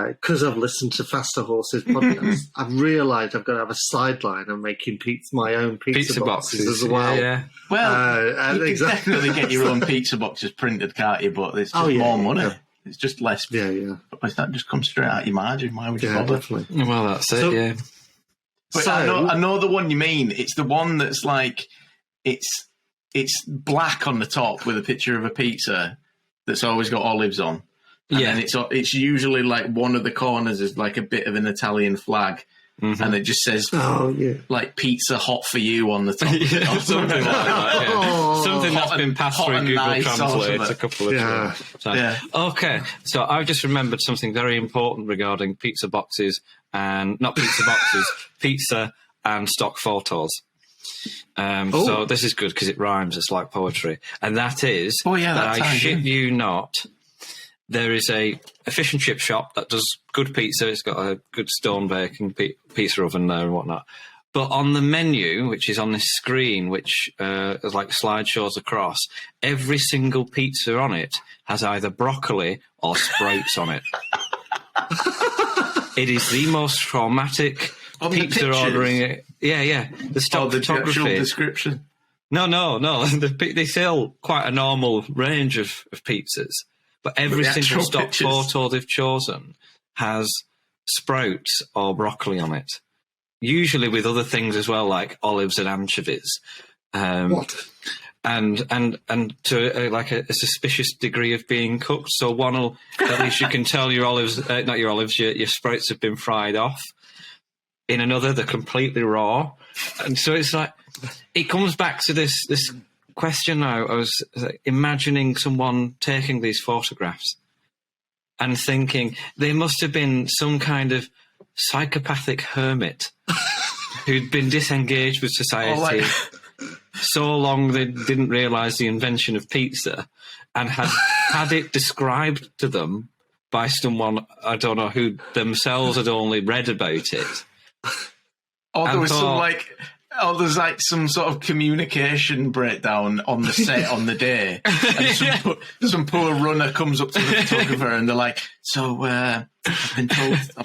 because I've listened to Faster Horses podcast, I've realised I've got to have a sideline of making my own pizza boxes as well. Yeah. Well, you can definitely get your own pizza boxes printed, can't you? But it's just more money. Yeah. It's just less. Yeah. But that just comes straight out your margin. Why would you bother? Definitely. Well, that's it. Yeah. But I know the one you mean. It's the one that's like it's black on the top with a picture of a pizza that's always got olives on. And it's usually like one of the corners is like a bit of an Italian flag, and it just says like pizza hot for you on the top. Or Something like that. Yeah. Something that's been passed through Google nice Translate a couple of times. Yeah. Okay, so I've just remembered something very important regarding pizza boxes and not pizza boxes, pizza and stock photos. So this is good because it rhymes. It's like poetry, and that is that I shit you not. There is a fish and chip shop that does good pizza. It's got a good stone baking pizza oven there and whatnot. But on the menu, which is on this screen, which is like slideshows across, every single pizza on it has either broccoli or sprouts on it. It is the most traumatic pizza ordering. Yeah. The stock photography. actual description. No. They sell quite a normal range of pizzas. But every single stock photo they've chosen has sprouts or broccoli on it. Usually with other things as well, like olives and anchovies. What? And to like a suspicious degree of being cooked. So one will, at least you can tell your olives, not your olives, your sprouts have been fried off. In another, they're completely raw. And so it's like, it comes back to this question now. I was imagining someone taking these photographs and thinking they must have been some kind of psychopathic hermit who'd been disengaged with society so long they didn't realise the invention of pizza and had it described to them by someone, I don't know who themselves had only read about it. Or there was there's like some sort of communication breakdown on the set on the day, and some poor runner comes up to the photographer and they're like, "So I've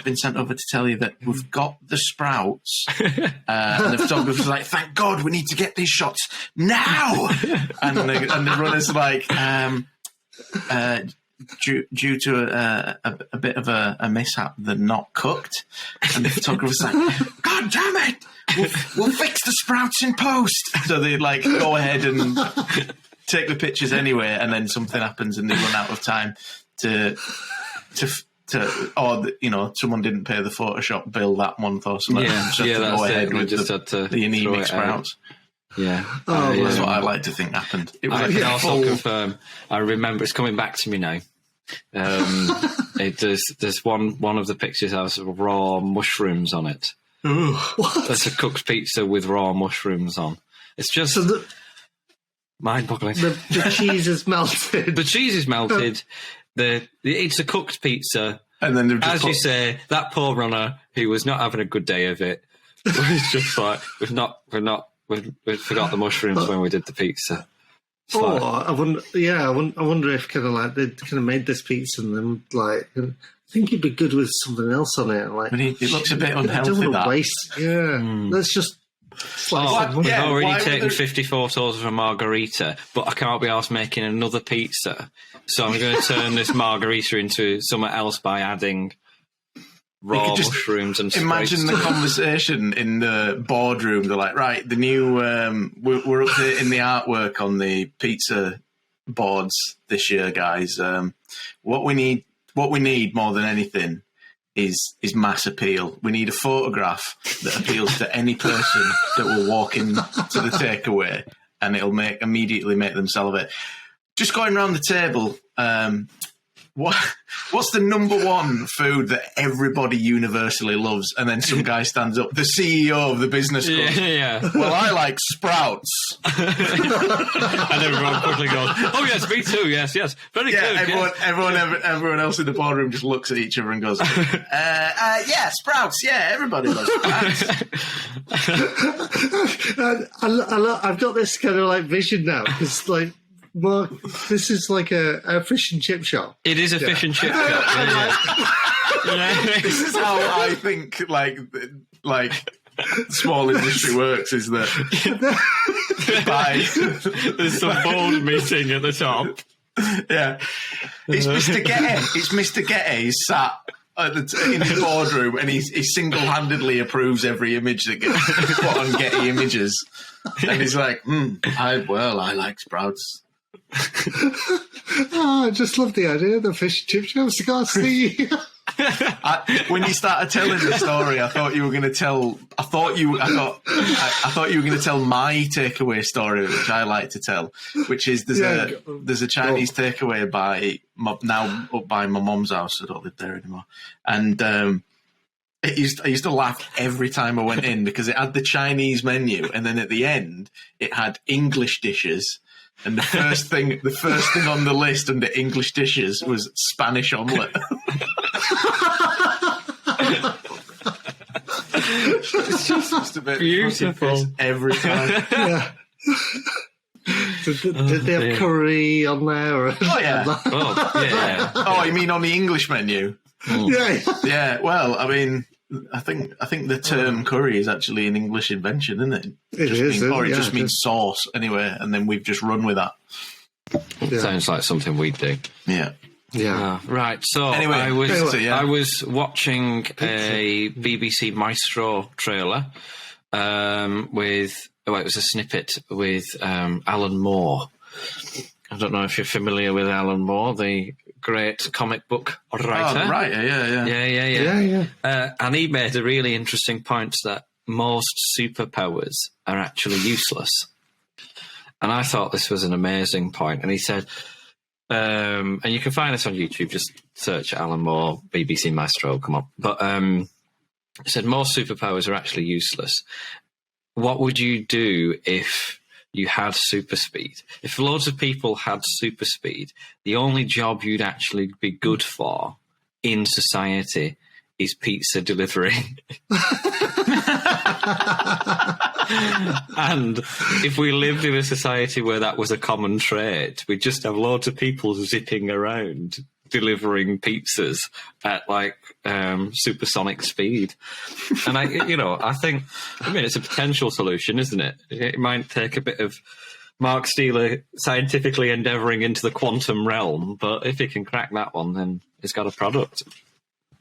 been sent over to tell you that we've got the sprouts," and the photographer's like, "Thank God, we need to get these shots now," and the runner's like, Due to a bit of a mishap, they're not cooked, and the photographer's like, "God damn it, we'll fix the sprouts in post." So they like go ahead and take the pictures anyway, and then something happens and they run out of time to or someone didn't pay the Photoshop bill that month or something. Go ahead with the anemic sprouts. Yeah, that's what I like to think happened. It was I can also confirm. I remember it's coming back to me now. There's one of the pictures has raw mushrooms on it. Ooh, what? That's a cooked pizza with raw mushrooms on. It's just mind-boggling. The cheese is melted. The cheese is melted. It's a cooked pizza, and then as you say, that poor runner who was not having a good day of it was just like, we forgot the mushrooms when we did the pizza. I wonder if kind of like they kind of made this pizza and then like, I think it'd be good with something else on it. Like, but it looks a bit unhealthy. I don't want to waste. Yeah, let's just. I've already taken 50 photos of a margarita, but I can't be asked making another pizza. So I'm going to turn this margarita into something else by adding raw mushrooms and imagine the conversation in the boardroom. They're like, right, the new we're updating the artwork on the pizza boards this year, guys. What we need more than anything is mass appeal. We need a photograph that appeals to any person that will walk in to the takeaway, and it'll immediately make them salivate. Just going around the table, what's the number one food that everybody universally loves? And then some guy stands up, the CEO of the business goes, well, I like sprouts. And everyone quickly goes, oh, yes, me too, yes, very good. Everyone else in the boardroom just looks at each other and goes, sprouts, everybody loves sprouts. I've got this kind of like vision now, because like, Mark, this is like a fish and chip shop. It is a fish and chip shop. This is how I think like small industry works, is that there's some board meeting at the top. Yeah. It's Mr. Getty. It's Mr. Getty. He's sat in his boardroom and he single-handedly approves every image that gets put on Getty Images. And he's like, I like sprouts. I just love the idea of the fish and chip shops. I can't see. When you started telling the story, I thought you were going to tell. I thought you were going to tell my takeaway story, which I like to tell. Which is there's a Chinese takeaway now up by my mum's house. I don't live there anymore, and I used to laugh every time I went in because it had the Chinese menu, and then at the end it had English dishes. And the first thing on the list under English dishes was Spanish omelette. It's just a bit beautiful every time. Yeah. Did they have curry on there? Oh yeah. Oh, you mean on the English menu? Yeah. Yeah. Well, I mean, I think the term curry is actually an English invention, isn't it? It just means sauce anyway, and then we've just run with that. Yeah. Sounds like something we'd do. Yeah. Yeah. Right. So anyway, I was watching a BBC Maestro trailer it was a snippet with Alan Moore. I don't know if you're familiar with Alan Moore, the great comic book writer. Oh, right, yeah. And he made a really interesting point that most superpowers are actually useless. And I thought this was an amazing point. And he said, and you can find this on YouTube, just search Alan Moore, BBC Maestro, come on. But he said most superpowers are actually useless. What would you do if you had super speed? If loads of people had super speed, the only job you'd actually be good for in society is pizza delivery. And if we lived in a society where that was a common trait, we'd just have loads of people zipping around delivering pizzas at like supersonic speed. And I think it's a potential solution, isn't it? It might take a bit of Mark Steeler scientifically endeavouring into the quantum realm, but if he can crack that one, then he's got a product.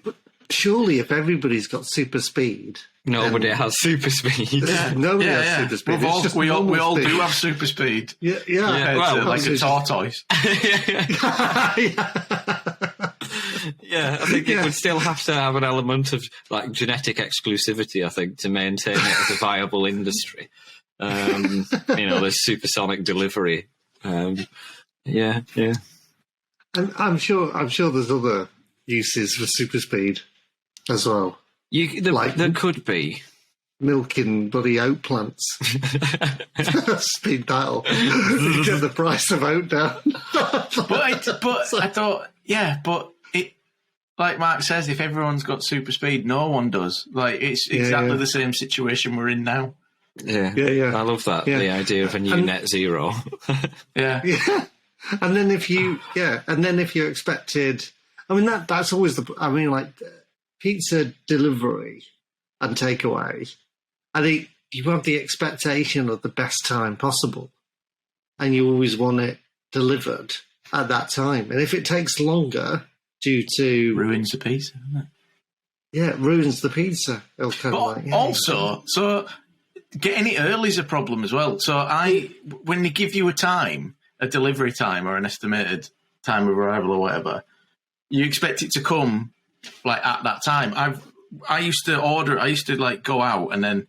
But surely if everybody's got super speed... Nobody has super speed. Yeah, nobody has super speed. We all do have super speed. Yeah. Well, like a tortoise. Yeah, I think it would still have to have an element of like genetic exclusivity, I think, to maintain it as a viable industry. There's supersonic delivery. Yeah. And I'm sure there's other uses for super speed as well. There could be. Milking bloody oat plants. Speed dial. Get the price of oat down. but I thought, but it, like Mark says, if everyone's got super speed, no one does. Like, it's exactly the same situation we're in now. Yeah. I love that. Yeah. The idea of a new net zero. Yeah. And then if you expected, that's always pizza delivery and takeaway. I think you have the expectation of the best time possible, and you always want it delivered at that time. And if it takes longer due to ruins the pizza, doesn't it? Yeah, it ruins the pizza. So getting it early is a problem as well. So when they give you a delivery time or an estimated time of arrival or whatever, you expect it to come like at that time. I used to go out and then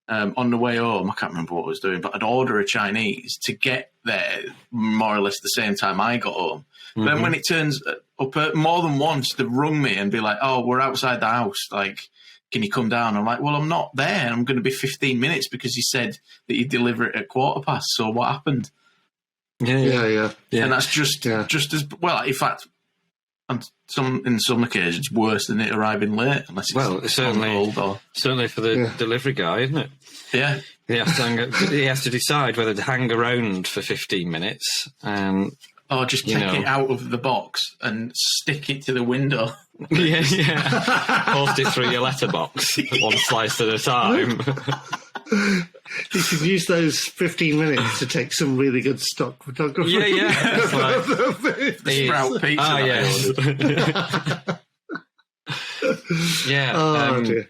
on the way home, I can't remember what I was doing, but I'd order a Chinese to get there more or less the same time I got home. Mm-hmm. Then when it turns up more than once, they've rung me and be like, "Oh, we're outside the house. Like, can you come down?" I'm like, "Well, I'm not there. I'm going to be 15 minutes because you said that you'd deliver it at 15:15. So what happened?" Yeah. And that's just as well. In fact, in some occasions, worse than it arriving late, unless it's certainly for the delivery guy, isn't it? Yeah. He has to decide whether to hang around for 15 minutes or just take it out of the box and stick it to the window. Post it through your letterbox, one slice at a time. You could use those 15 minutes to take some really good stock photography. It's like the sprout pizza. Yes. Dear.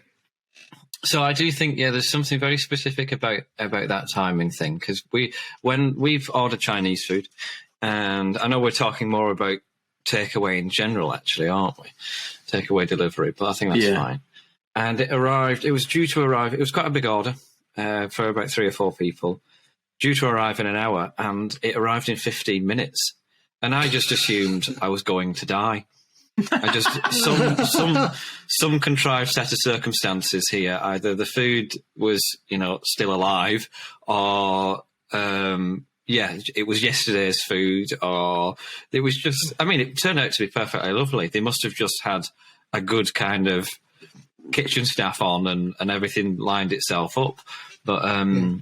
So I do think, there's something very specific about that timing thing, because when we've ordered Chinese food, and I know we're talking more about takeaway in general, actually, aren't we? Takeaway delivery, but I think that's fine. And it was due to arrive, it was quite a big order for about 3 or 4 people, due to arrive in an hour, and it arrived in 15 minutes. And I just assumed I was going to die. I just some contrived set of circumstances here. Either the food was still alive, or it was yesterday's food, or it was just. I mean, it turned out to be perfectly lovely. They must have just had a good kind of kitchen staff on, and everything lined itself up. But I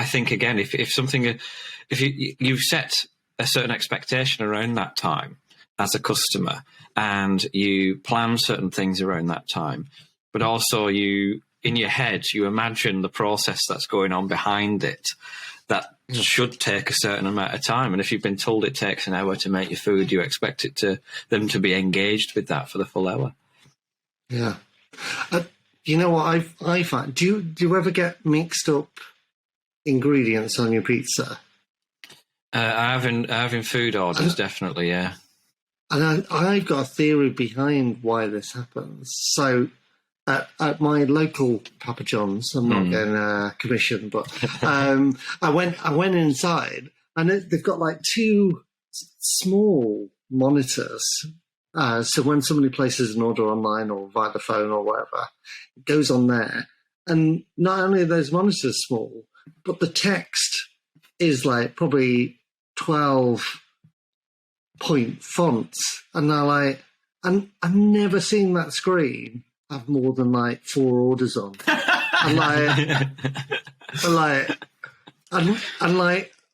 think again, if you've set a certain expectation around that time as a customer, and you plan certain things around that time, but also in your head, you imagine the process that's going on behind it, that should take a certain amount of time. And if you've been told it takes an hour to make your food, you expect them to be engaged with that for the full hour. Yeah. You know what I find? Do you ever get mixed up ingredients on your pizza? I have in food orders, definitely, yeah. And I've got a theory behind why this happens. So at my local Papa John's, I'm not getting a commission, but I went inside, and they've got like 2 small monitors. So when somebody places an order online or via the phone or whatever, it goes on there. And not only are those monitors small, but the text is like probably 12-point fonts. And they're like, and I've never seen that screen have more than like 4 orders on.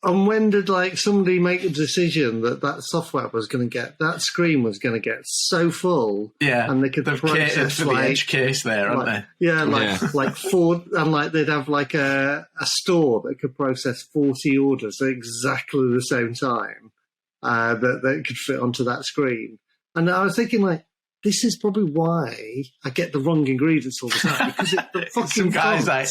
And when did like somebody make a decision that software was going to get, that screen was going to get so full? Yeah, and they could process for the edge case there, aren't they? Yeah, like 4, and like they'd have like a store that could process 40 orders at exactly the same time that could fit onto that screen. And I was thinking, like, this is probably why I get the wrong ingredients all the time, because the fucking Some guys like,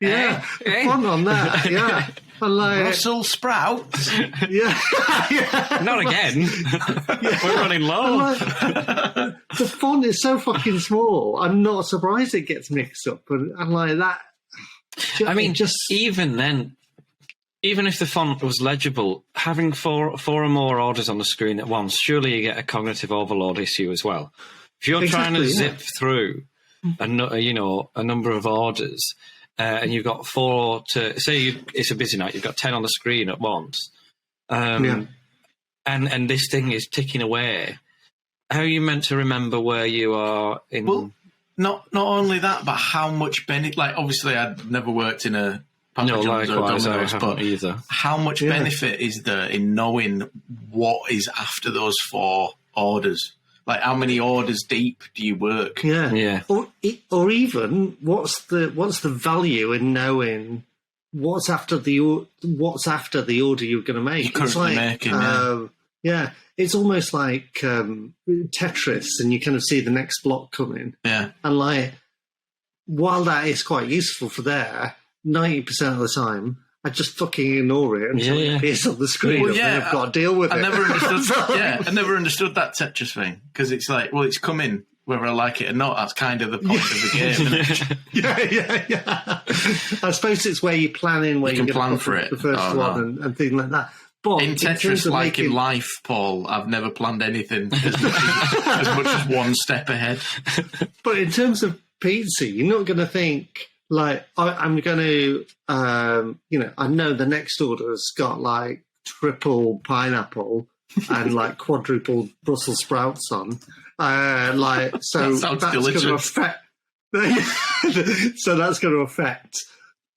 the font on that, yeah. And like, Brussels sprouts. yeah. Not again. We're running low. Like, the font is so fucking small. I'm not surprised it gets mixed up. And like that. I mean, even then, even if the font was legible, having four or more orders on the screen at once, surely you get a cognitive overload issue as well. If you're trying to zip through a number of orders, and you've got 4 to say it's a busy night, you've got 10 on the screen at once, and this thing is ticking away. How are you meant to remember where you are in? Well, not only that, but how much benefit. Like, obviously, I'd never worked in a Papa John's or Domino's, but either. How much benefit is there in knowing what is after those 4 orders? Like, how many orders deep do you work? Yeah. Or even what's the value in knowing what's after the order you're going to make? You're currently making. It's almost like Tetris, and you kind of see the next block coming. Yeah. And like, while that is quite useful for there, 90% of the time, I just fucking ignore it until it appears on the screen. Well, and I've got to deal with it. I never understood that Tetris thing, because it's like, well, it's coming whether I like it or not. That's kind of the point of the game, isn't it? Yeah. I suppose it's where you plan in where you can you're plan going to for put it. the first one and things like that. But in Tetris, like in life, Paul, I've never planned anything as much as one step ahead. But in terms of pizza, you're not going to think, like, I'm going to, I know the next order's got like triple pineapple and like quadruple Brussels sprouts on. So that that's going to affect. So that's going to affect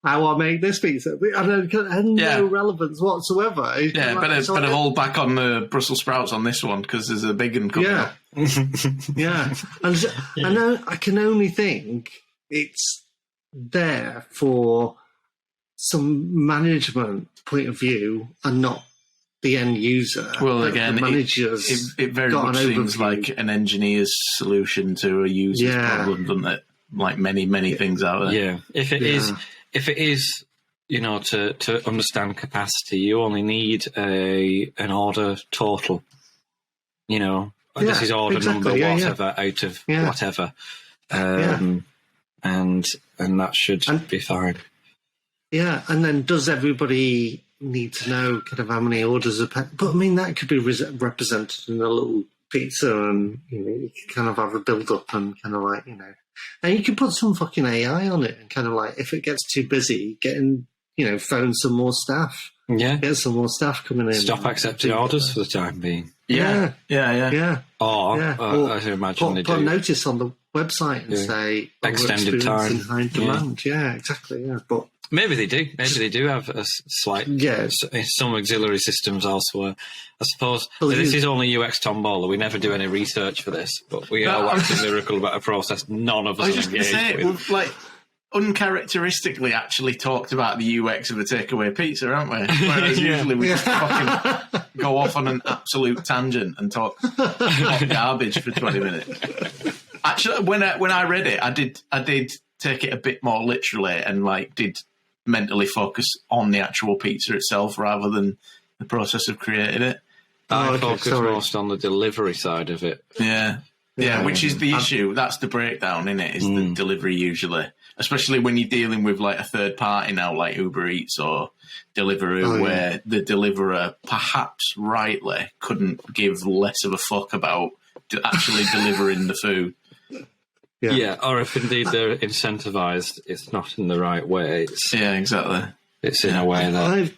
how I make this pizza. I had no relevance whatsoever. Yeah, better hold back on the Brussels sprouts on this one, because there's a big one coming up. Yeah. And I can only think it's there for some management point of view and not the end user. Well, again, it very much seems like an engineer's solution to a user's problem, doesn't it? Like many things out there. Yeah, if it is, to understand capacity, you only need an order total. This is order number whatever out of whatever. And that should be fine. Yeah, and then does everybody need to know kind of how many orders are packed? But I mean, that could be represented in a little pizza, and you can kind of have a build up and kind of like and you can put some fucking AI on it and kind of like, if it gets too busy, phone some more staff. Yeah, get some more staff coming in. Stop accepting orders for the time being. Yeah. Or I imagine they put do. A notice on the website and say extended time in high demand. Yeah, exactly. Yeah, but maybe they do. Maybe they do have a slight some auxiliary systems elsewhere. I suppose this is only UX Tombola. We never do any research for this, but we are waxing lyrical about a process none of us are engaged with. We've uncharacteristically actually talked about the UX of a takeaway pizza, haven't we? Whereas usually we just fucking go off on an absolute tangent and talk hot garbage for 20 minutes. Actually, when I read it, I did take it a bit more literally and did mentally focus on the actual pizza itself rather than the process of creating it. I focus most on the delivery side of it. Yeah, which is the issue. That's the breakdown, isn't it? Is the delivery usually, especially when you're dealing with a third party now, like Uber Eats or Deliveroo, where the deliverer perhaps rightly couldn't give less of a fuck about actually delivering the food. Yeah, or if indeed they're incentivized, it's not in the right way. Exactly. It's in a way that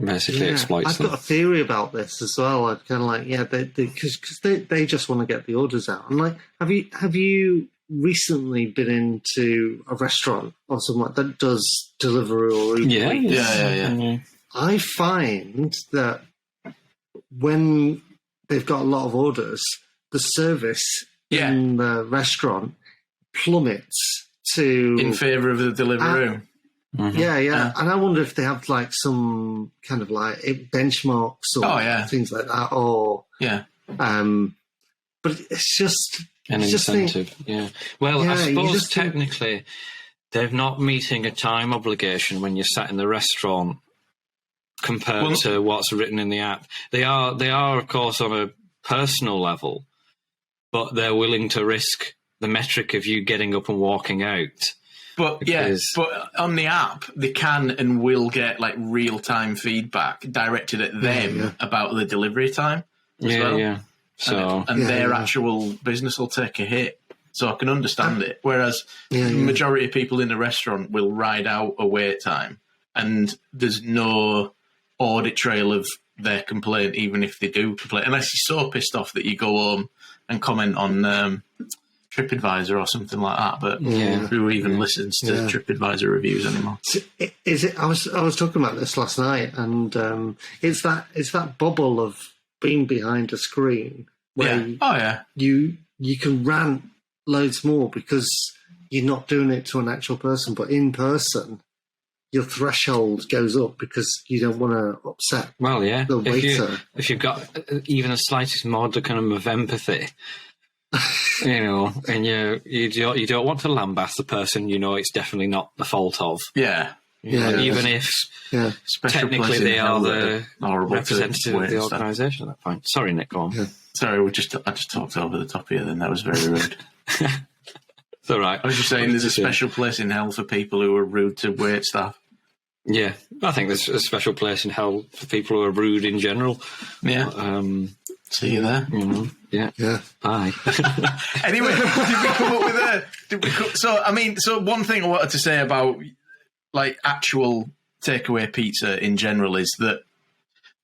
basically exploits I've them. got a theory about this as well. I'm kind of like, because they just want to get the orders out. I'm like, have you recently been into a restaurant or something like that does delivery or Uber Eats? Yeah. I find that when they've got a lot of orders, the service in the restaurant plummets in favour of the delivery room. Yeah. And I wonder if they have like some kind of like benchmarks or things like that, or but it's just an incentive. Well, I suppose technically they're not meeting a time obligation when you're sat in the restaurant compared to what's written in the app. They are of course on a personal level, but they're willing to risk the metric of you getting up and walking out. But but on the app, they can and will get like real-time feedback directed at them about the delivery time as well. So their actual business will take a hit. So I can understand it. Whereas the majority of people in the restaurant will ride out a wait time, and there's no audit trail of their complaint, even if they do complain, unless you're so pissed off that you go home and comment on TripAdvisor or something like that, but who even listens to TripAdvisor reviews anymore? Is it? I was talking about this last night, and it's that bubble of being behind a screen where you can rant loads more because you're not doing it to an actual person, but in person, your threshold goes up because you don't want to upset the waiter. If you've got even the slightest modicum of empathy. And you don't want to lambast the person it's definitely not the fault of. Even if technically they are the representative of the organisation at that point. Sorry, Nick, go on. Sorry, I just talked over the top of you then. That was very rude. It's all right. I was just saying there's a special place in hell for people who are rude to wait staff. Yeah, I think there's a special place in hell for people who are rude in general. See you there. Yeah. Bye. Anyway, did we come up with so one thing I wanted to say about like actual takeaway pizza in general is that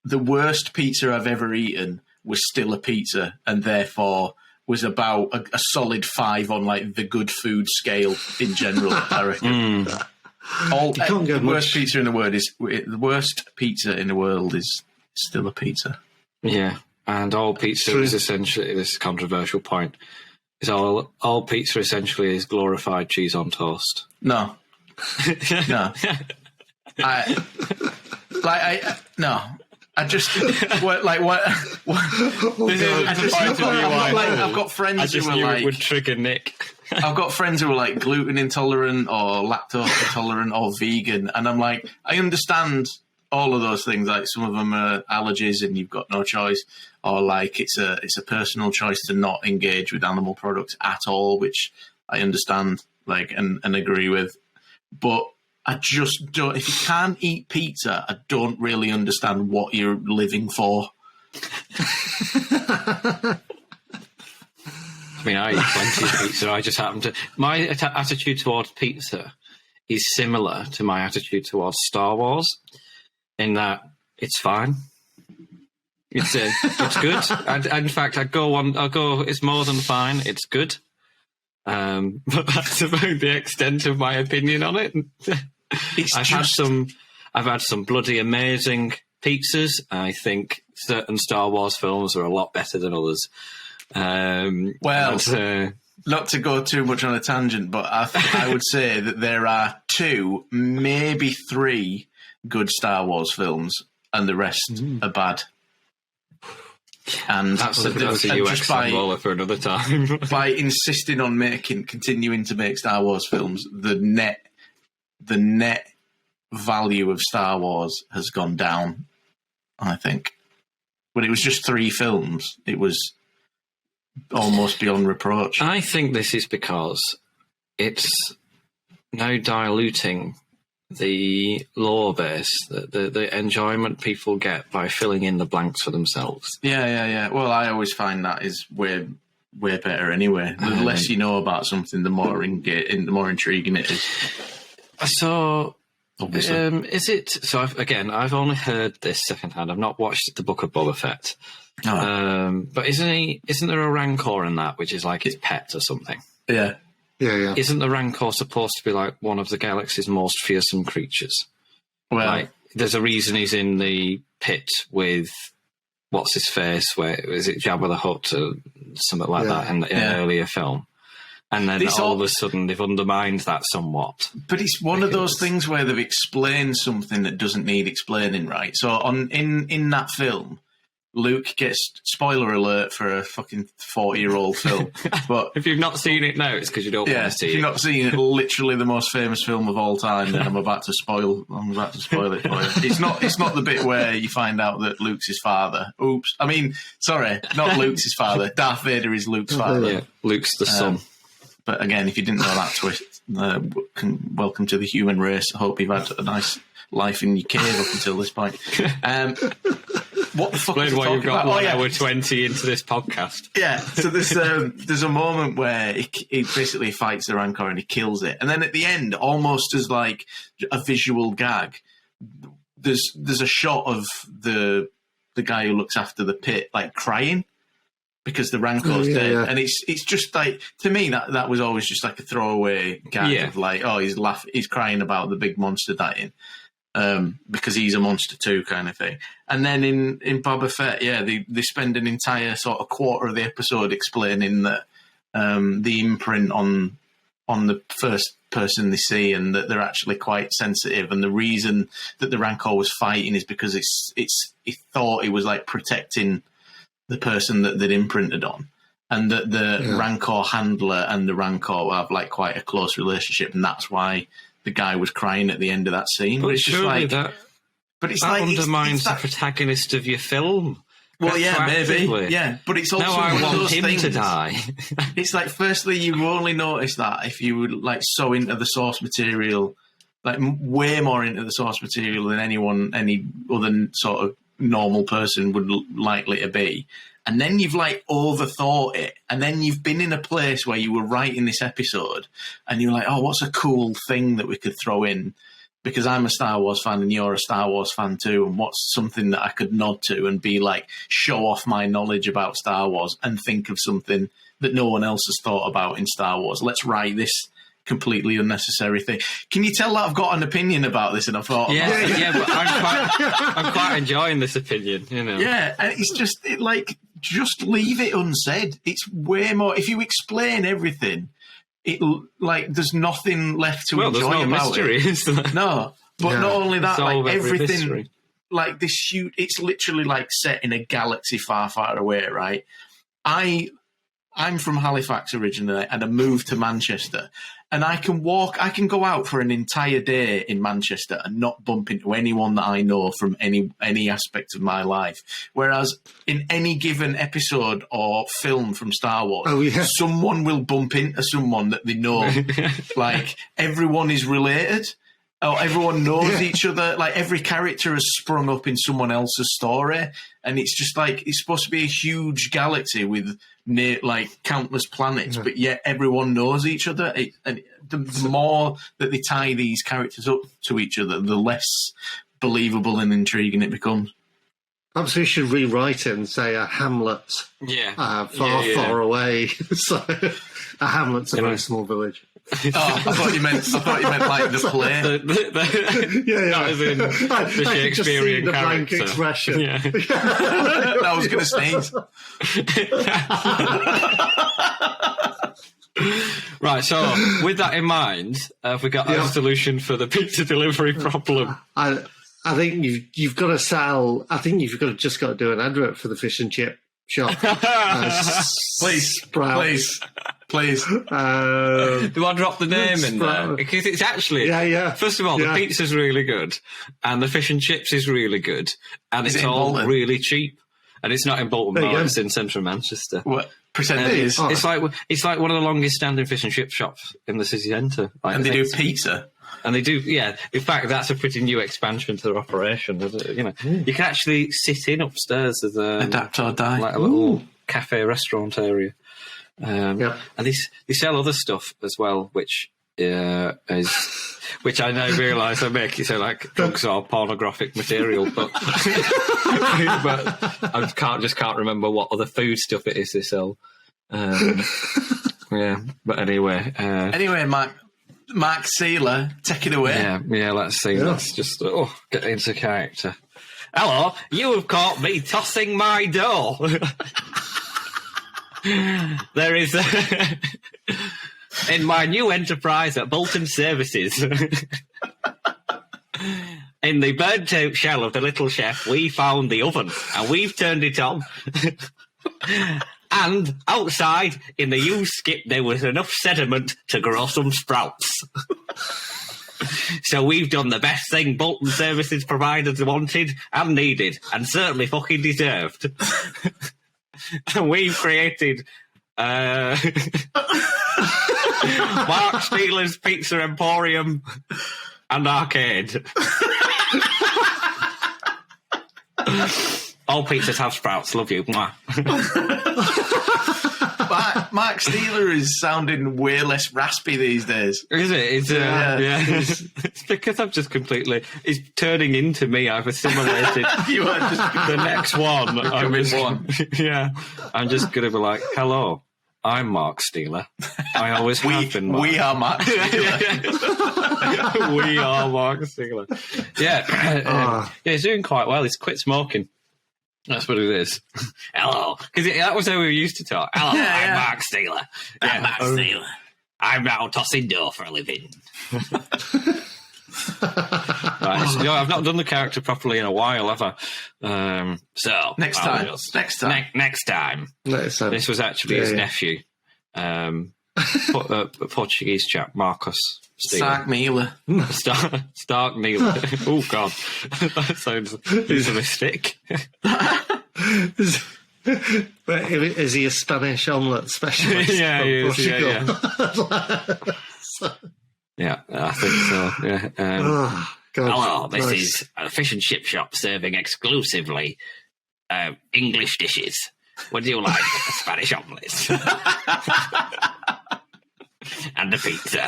the worst pizza I've ever eaten was still a pizza, and therefore was about a solid 5 on like the good food scale in general. I reckon. The worst pizza in the world the worst pizza in the world is still a pizza. Yeah. And all pizza is essentially, this is a controversial point, is all pizza essentially is glorified cheese on toast. No. No. I've got friends who are like... it would trigger Nick. I've got friends who are like gluten intolerant or lactose intolerant or vegan, and I'm like, I understand all of those things. Like some of them are allergies and you've got no choice, or like it's a personal choice to not engage with animal products at all, which I understand and agree with. But I just don't. If you can't eat pizza, I don't really understand what you're living for. I mean, I eat plenty of pizza. I just happen to. My attitude towards pizza is similar to my attitude towards Star Wars, in that it's fine. It's good. In fact, I'll go. It's more than fine. It's good. But that's about the extent of my opinion on it. I've had some bloody amazing pizzas. I think certain Star Wars films are a lot better than others. Not to go too much on a tangent, but I would say that there are 2, maybe 3 good Star Wars films, and the rest are bad. And that's a UX Tombola for another time. By insisting on continuing to make Star Wars films, the net value of Star Wars has gone down, I think. When it was just 3 films, it was almost beyond reproach. I think this is because it's now diluting the lore base, the enjoyment people get by filling in the blanks for themselves. Yeah. Well, I always find that is way better anyway. The less you know about something, the more intriguing it is. So obviously. Is it? So I've only heard this secondhand. I've not watched the Book of Boba Fett. Oh. But isn't there a Rancor in that, which is like his pet or something? Yeah. Yeah. Isn't the Rancor supposed to be like one of the galaxy's most fearsome creatures? Well, Like, there's a reason he's in the pit with what's his face? Where is it, Jabba the Hutt or something like that in an earlier film? And then all of a sudden they've undermined that somewhat. But it's one of those things where they've explained something that doesn't need explaining, right? So in that film, Luke gets, spoiler alert for a fucking 40-year-old film. But if you've not seen it now, it's because you don't want to see it. If you've not seen it, literally the most famous film of all time, then I'm about to spoil it for you. It's not the bit where you find out that Luke's his father. Oops. I mean, sorry, not Luke's his father. Darth Vader is Luke's father. Yeah, Luke's the son. But again, if you didn't know that twist, welcome to the human race. I hope you've had a nice life in your cave up until this point. What the fuck? Explain why you've got about? 1 hour 20 into this podcast. Yeah, so there's a moment where he basically fights the Rancor and he kills it, and then at the end, almost as like a visual gag, there's a shot of the guy who looks after the pit like crying because the Rancor's dead, and it's just like, to me that was always just like a throwaway gag of like, oh, he's crying about the big monster dying. Because he's a monster too, kind of thing. And then in Boba Fett, they spend an entire sort of quarter of the episode explaining that the imprint on the first person they see, and that they're actually quite sensitive. And the reason that the Rancor was fighting is because he thought he was like protecting the person that they'd imprinted on, and that the Rancor handler and the Rancor have like quite a close relationship, and that's why the guy was crying at the end of that scene. But it's just surely like that undermines the protagonist of your film. Well, yeah, maybe. Yeah, but it's also now I one of want those him things. to die. It's like, firstly, you only notice that if you would like so into the source material, like way more into the source material than any other sort of normal person would likely to be. And then you've like overthought it, and then you've been in a place where you were writing this episode, and you're like, oh, what's a cool thing that we could throw in? Because I'm a Star Wars fan and you're a Star Wars fan too, and what's something that I could nod to and be like, show off my knowledge about Star Wars and think of something that no one else has thought about in Star Wars. Let's write this completely unnecessary thing. Can you tell that I've got an opinion about this and I've thought about it? Yeah, but I'm quite enjoying this opinion, you know. Yeah, and it's just just leave it unsaid. It's way more, if you explain everything, there's nothing left to enjoy there's no about mystery, it. is there? No, but not only that, Solve like every everything, mystery. like this shoot, it's literally like set in a galaxy far, far away, right? I'm from Halifax originally, and I moved to Manchester. And I can go out for an entire day in Manchester and not bump into anyone that I know from any aspect of my life. Whereas in any given episode or film from Star Wars, someone will bump into someone that they know. Like, everyone is related. Oh, everyone knows each other. Like, every character has sprung up in someone else's story. And it's just like, it's supposed to be a huge galaxy with countless planets, but yet everyone knows each other. And the more that they tie these characters up to each other, the less believable and intriguing it becomes. Perhaps we should rewrite it and say a hamlet far away. So a hamlet's a very small village. Oh, I thought you meant like the play. That is in the Shakespearean the character. blank expression. Yeah. I was going to sneeze. Right, so with that in mind, have we got a solution for the pizza delivery problem? I think you've got to sell. I think you've just got to do an advert for the fish and chip shop. Please. Do I drop the name in there? Because it's actually, first of all, the pizza's really good, and the fish and chips is really good, and it's all Bolton? Really cheap. And it's not in Bolton, it's in central Manchester. What? Pretend it is. It's like one of the longest standing fish and chip shops in the city centre. And they do pizza. And they do, yeah. In fact, that's a pretty new expansion to their operation. You know, you can actually sit in upstairs as adapt or die, like a little cafe restaurant area. And they sell other stuff as well, which which I now realise I make it sound like drugs are pornographic material, but but I can't remember what other food stuff it is they sell. Yeah, but anyway. Anyway, Mark Sealer, take it away. Yeah. Let's see. Let's just get into character. Hello, you have caught me tossing my dough. There is in my new enterprise at Bolton Services. In the burnt-out shell of the little chef, we found the oven, and we've turned it on. And outside, in the used skip, there was enough sediment to grow some sprouts. So we've done the best thing Bolton Services providers wanted and needed, and certainly fucking deserved. And we've created Mark Steeler's Pizza Emporium and Arcade. All pizzas have sprouts. Love you. Mwah. Mark Steeler is sounding way less raspy these days. Is it? It's, it's because I'm just completely... It's turning into me. I've assimilated You are just the next one. one. Yeah. I'm just going to be like, hello, I'm Mark Steeler. I always have been Mark. We are Mark Steeler. We are Mark Steeler. Yeah. He's doing quite well. He's quit smoking. That's what it is. Hello. Because that was how we used to talk. Hello, I'm Mark Steeler. I'm Mark Steeler. I'm now tossing dough for a living. Right, so, I've not done the character properly in a while, have I? So Next time. Next time. This was actually his nephew. Portuguese chap, Marcus Steeler. Stark Neeler. Oh, God. That sounds euphemistic. But is he a Spanish omelette specialist? Yeah, he is. Yeah, I think so. Yeah. Hello, this is a fish and chip shop serving exclusively English dishes. Would you like a Spanish omelette? And a pizza.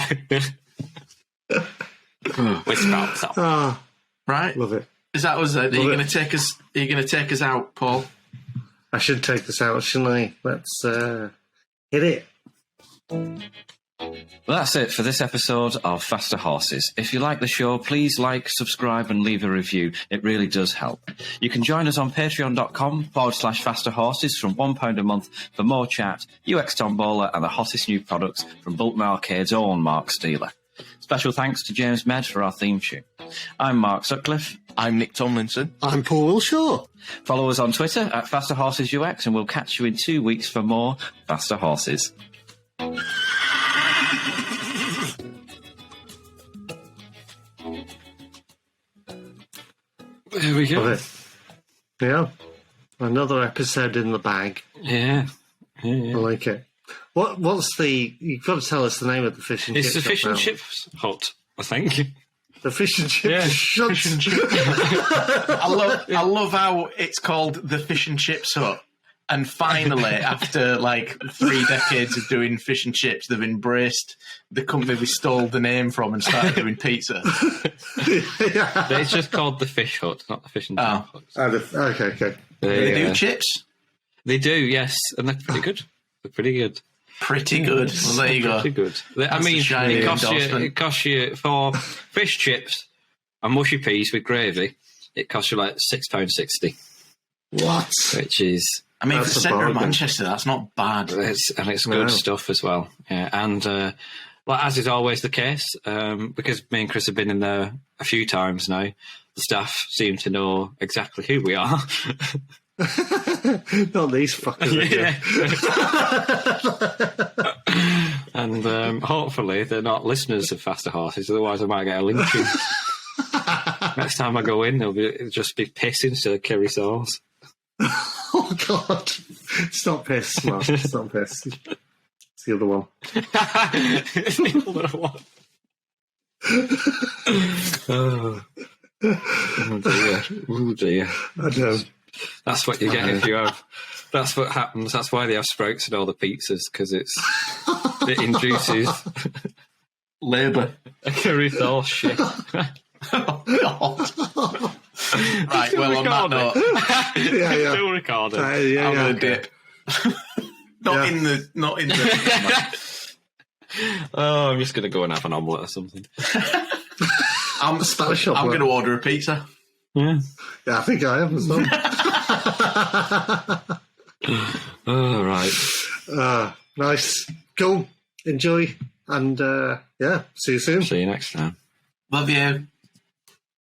With sprouts on. Right. Love it. Is that us? Are you going to take us? Are you going to take us out, Paul? I should take this out, shouldn't I? Let's hit it. Well, that's it for this episode of Faster Horses. If you like the show, please like, subscribe and leave a review. It really does help. You can join us on patreon.com/Faster Horses from £1 a month for more chat, UX Tombola and the hottest new products from Bolton Arcade's own Mark Steeler. Special thanks to James Med for our theme tune. I'm Mark Sutcliffe. I'm Nick Tomlinson. I'm Paul Wilshaw. Follow us on Twitter at Faster Horses UX and we'll catch you in 2 weeks for more Faster Horses. There we go. Love it. Yeah. Another episode in the bag. Yeah. I like it. What's the... You've got to tell us the name of the fish and chip It's the fish and chips hut, I think. The fish and chips. Yeah. Fish and chips. I love how it's called the Fish and Chips Hut. And finally, after like 3 decades of doing fish and chips, they've embraced the company we stole the name from and started doing pizza. It's just called the Fish Hut, not the Fish and Chip Hut. Okay. They do chips? They do, yes, and they're pretty good. Pretty good. Well, there you go. Pretty good. I mean, it costs you for fish chips and mushy peas with gravy. It costs you like £6.60. What? Which is... I mean, for the centre of Manchester, that's not bad. It's good stuff as well. Yeah, and well, as is always the case, because me and Chris have been in there a few times now, the staff seem to know exactly who we are. Not these fuckers. Yeah. And hopefully they're not listeners of Faster Horses, otherwise I might get a lynching. Next time I go in, it'll just be piss instead of curry sauce. Oh, God. It's not piss, Mark. It's not piss. It's the other one. It's the other one. Oh dear. Oh dear. I know. That's what you get if you have... That's what happens. That's why they have sprouts in all the pizzas, because it induces... Labour. Curry sauce shit. Oh, God. Right, well, on that note, Yeah. Still recording. Yeah, I'm yeah. going to dip. Not in the. Oh, I'm just going to go and have an omelette or something. I'm Spanish going to order a pizza. Yeah. Yeah, I think I am as well. Oh, right. Nice. Cool. Enjoy. And, yeah, see you soon. See you next time. Love you.